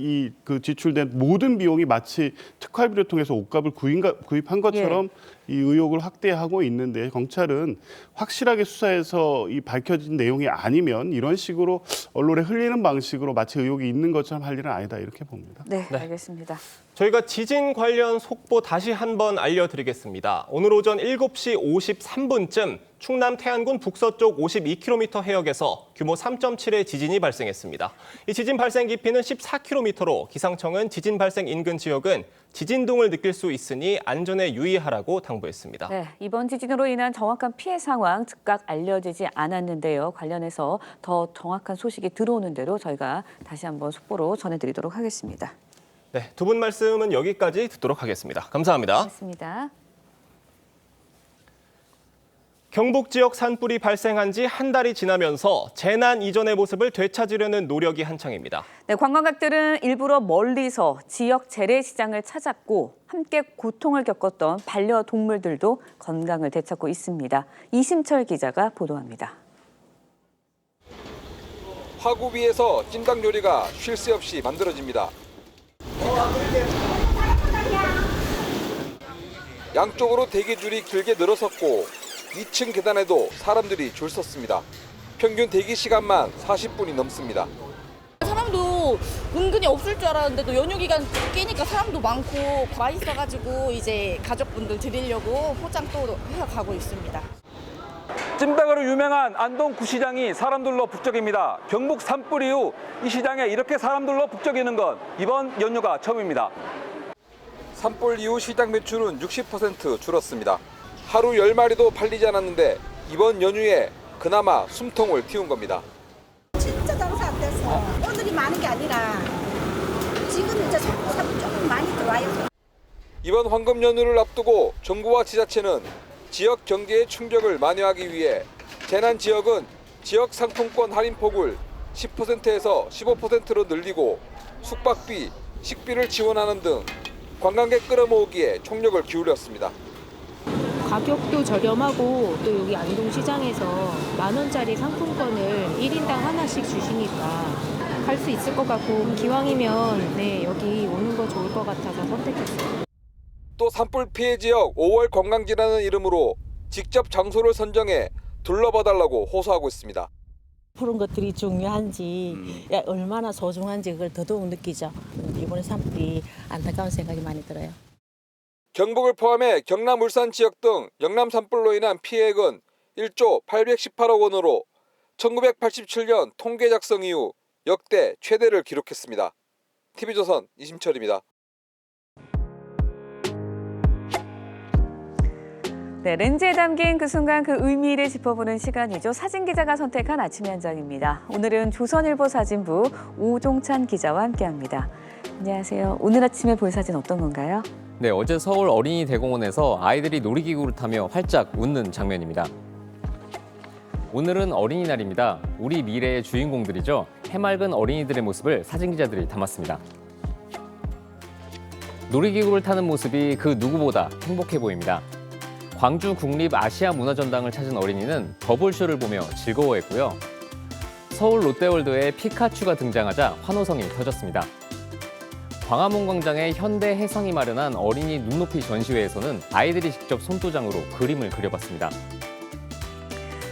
지출된 모든 비용이 마치 특활비를 통해서 옷값을 구입한 것처럼 이 의혹을 확대하고 있는데 경찰은 확실하게 수사해서 이 밝혀진 내용이 아니면 이런 식으로 언론에 흘리는 방식으로 마치 의혹이 있는 것처럼 할 일은 아니다 이렇게 봅니다. 네, 알겠습니다. 저희가 지진 관련 속보 다시 한번 알려드리겠습니다. 오늘 오전 7시 53분쯤 충남 태안군 북서쪽 52km 해역에서 규모 3.7의 지진이 발생했습니다. 이 지진 발생 깊이는 14km로 기상청은 지진 발생 인근 지역은 지진동을 느낄 수 있으니 안전에 유의하라고 당부했습니다. 네, 이번 지진으로 인한 정확한 피해 상황 즉각 알려지지 않았는데요. 관련해서 더 정확한 소식이 들어오는 대로 저희가 다시 한번 속보로 전해드리도록 하겠습니다. 네, 두 분 말씀은 여기까지 듣도록 하겠습니다. 감사합니다. 고맙습니다. 경북 지역 산불이 발생한 지 한 달이 지나면서 재난 이전의 모습을 되찾으려는 노력이 한창입니다. 네, 관광객들은 일부러 멀리서 지역 재래시장을 찾았고 함께 고통을 겪었던 반려동물들도 건강을 되찾고 있습니다. 이심철 기자가 보도합니다. 화구 위에서 찜닭 요리가 쉴 새 없이 만들어집니다. 양쪽으로 대기줄이 길게 늘어섰고 2층 계단에도 사람들이 줄 섰습니다. 평균 대기 시간만 40분이 넘습니다. 사람도 은근히 없을 줄 알았는데도 연휴 기간 끼니까 사람도 많고 맛있어가지고 이제 가족분들 드리려고 포장 또 해서 가고 있습니다. 찜닭으로 유명한 안동 구시장이 사람들로 북적입니다. 경북 산불 이후 이 시장에 이렇게 사람들로 북적이는 건 이번 연휴가 처음입니다. 산불 이후 시장 매출은 60% 줄었습니다. 하루 10마리도 팔리지 않았는데 이번 연휴에 그나마 숨통을 틔운 겁니다. 진짜 장사 안 됐어. 오늘이 많은 게 아니라 지금 이제 사람이 조금 많이 들어와요. 이번 황금 연휴를 앞두고 정부와 지자체는 지역 경제의 충격을 만회하기 위해 재난 지역은 지역 상품권 할인폭을 10%에서 15%로 늘리고 숙박비, 식비를 지원하는 등 관광객 끌어모으기에 총력을 기울였습니다. 가격도 저렴하고 또 여기 안동시장에서 10,000원짜리 상품권을 1인당 하나씩 주시니까 갈 수 있을 것 같고 기왕이면 여기 오는 거 좋을 것 같아서 선택했어요. 또 산불 피해 지역 5월 관광지라는 이름으로 직접 장소를 선정해 둘러봐달라고 호소하고 있습니다. 그런 것들이 중요한지 얼마나 소중한지 그걸 더더욱 느끼죠. 이번에 산불이 안타까운 생각이 많이 들어요. 경북을 포함해 경남, 울산 지역 등 영남 산불로 인한 피해액은 1조 818억 원으로 1987년 통계 작성 이후 역대 최대를 기록했습니다. TV조선 이심철입니다. 네, 렌즈에 담긴 그 순간 그 의미를 짚어보는 시간이죠. 사진기자가 선택한 아침 현장입니다. 오늘은 조선일보 사진부 오종찬 기자와 함께합니다. 안녕하세요. 오늘 아침에 볼 사진 어떤 건가요? 네, 어제 서울 어린이 대공원에서 아이들이 놀이기구를 타며 활짝 웃는 장면입니다. 오늘은 어린이날입니다. 우리 미래의 주인공들이죠. 해맑은 어린이들의 모습을 사진기자들이 담았습니다. 놀이기구를 타는 모습이 그 누구보다 행복해 보입니다. 광주 국립 아시아 문화전당을 찾은 어린이는 버블쇼를 보며 즐거워했고요. 서울 롯데월드에 피카츄가 등장하자 환호성이 터졌습니다. 광화문 광장의 현대 해상이 마련한 어린이 눈높이 전시회에서는 아이들이 직접 손도장으로 그림을 그려봤습니다.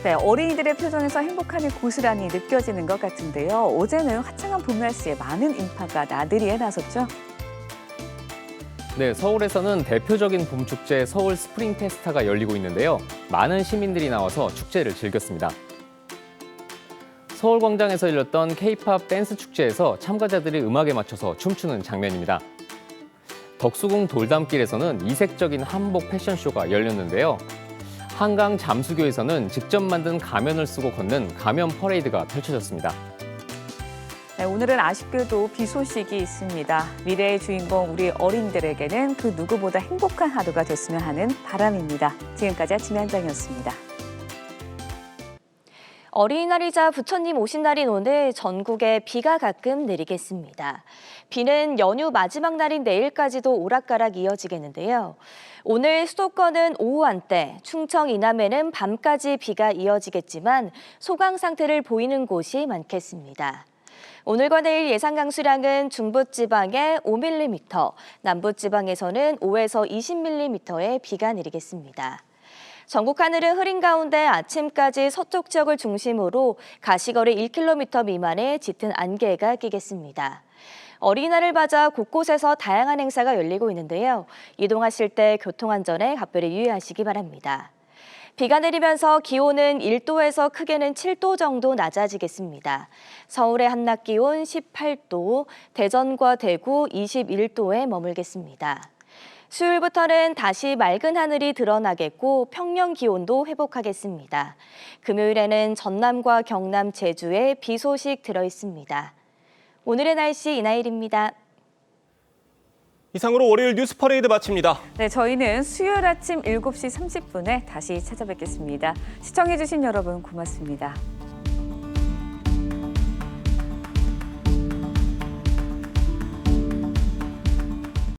네, 어린이들의 표정에서 행복함이 고스란히 느껴지는 것 같은데요. 어제는 화창한 봄 날씨에 많은 인파가 나들이에 나섰죠. 네, 서울에서는 대표적인 봄 축제 서울 스프링 페스타가 열리고 있는데요. 많은 시민들이 나와서 축제를 즐겼습니다. 서울광장에서 열렸던 K-팝 댄스 축제에서 참가자들이 음악에 맞춰서 춤추는 장면입니다. 덕수궁 돌담길에서는 이색적인 한복 패션쇼가 열렸는데요. 한강 잠수교에서는 직접 만든 가면을 쓰고 걷는 가면 퍼레이드가 펼쳐졌습니다. 네, 오늘은 아쉽게도 비 소식이 있습니다. 미래의 주인공 우리 어린이들에게는 그 누구보다 행복한 하루가 됐으면 하는 바람입니다. 지금까지 아침 현장이었습니다. 어린이날이자 부처님 오신 날인 오늘 전국에 비가 가끔 내리겠습니다. 비는 연휴 마지막 날인 내일까지도 오락가락 이어지겠는데요. 오늘 수도권은 오후 한때, 충청 이남에는 밤까지 비가 이어지겠지만 소강 상태를 보이는 곳이 많겠습니다. 오늘과 내일 예상 강수량은 중부지방에 5mm, 남부지방에서는 5에서 20mm의 비가 내리겠습니다. 전국 하늘은 흐린 가운데 아침까지 서쪽 지역을 중심으로 가시거리 1km 미만의 짙은 안개가 끼겠습니다. 어린이날을 맞아 곳곳에서 다양한 행사가 열리고 있는데요. 이동하실 때 교통안전에 각별히 유의하시기 바랍니다. 비가 내리면서 기온은 1도에서 크게는 7도 정도 낮아지겠습니다. 서울의 한낮 기온 18도, 대전과 대구 21도에 머물겠습니다. 수요일부터는 다시 맑은 하늘이 드러나겠고 평년 기온도 회복하겠습니다. 금요일에는 전남과 경남, 제주에 비 소식 들어있습니다. 오늘의 날씨 이나일입니다. 이상으로 월요일 뉴스 퍼레이드 마칩니다. 네, 저희는 수요일 아침 7시 30분에 다시 찾아뵙겠습니다. 시청해주신 여러분 고맙습니다.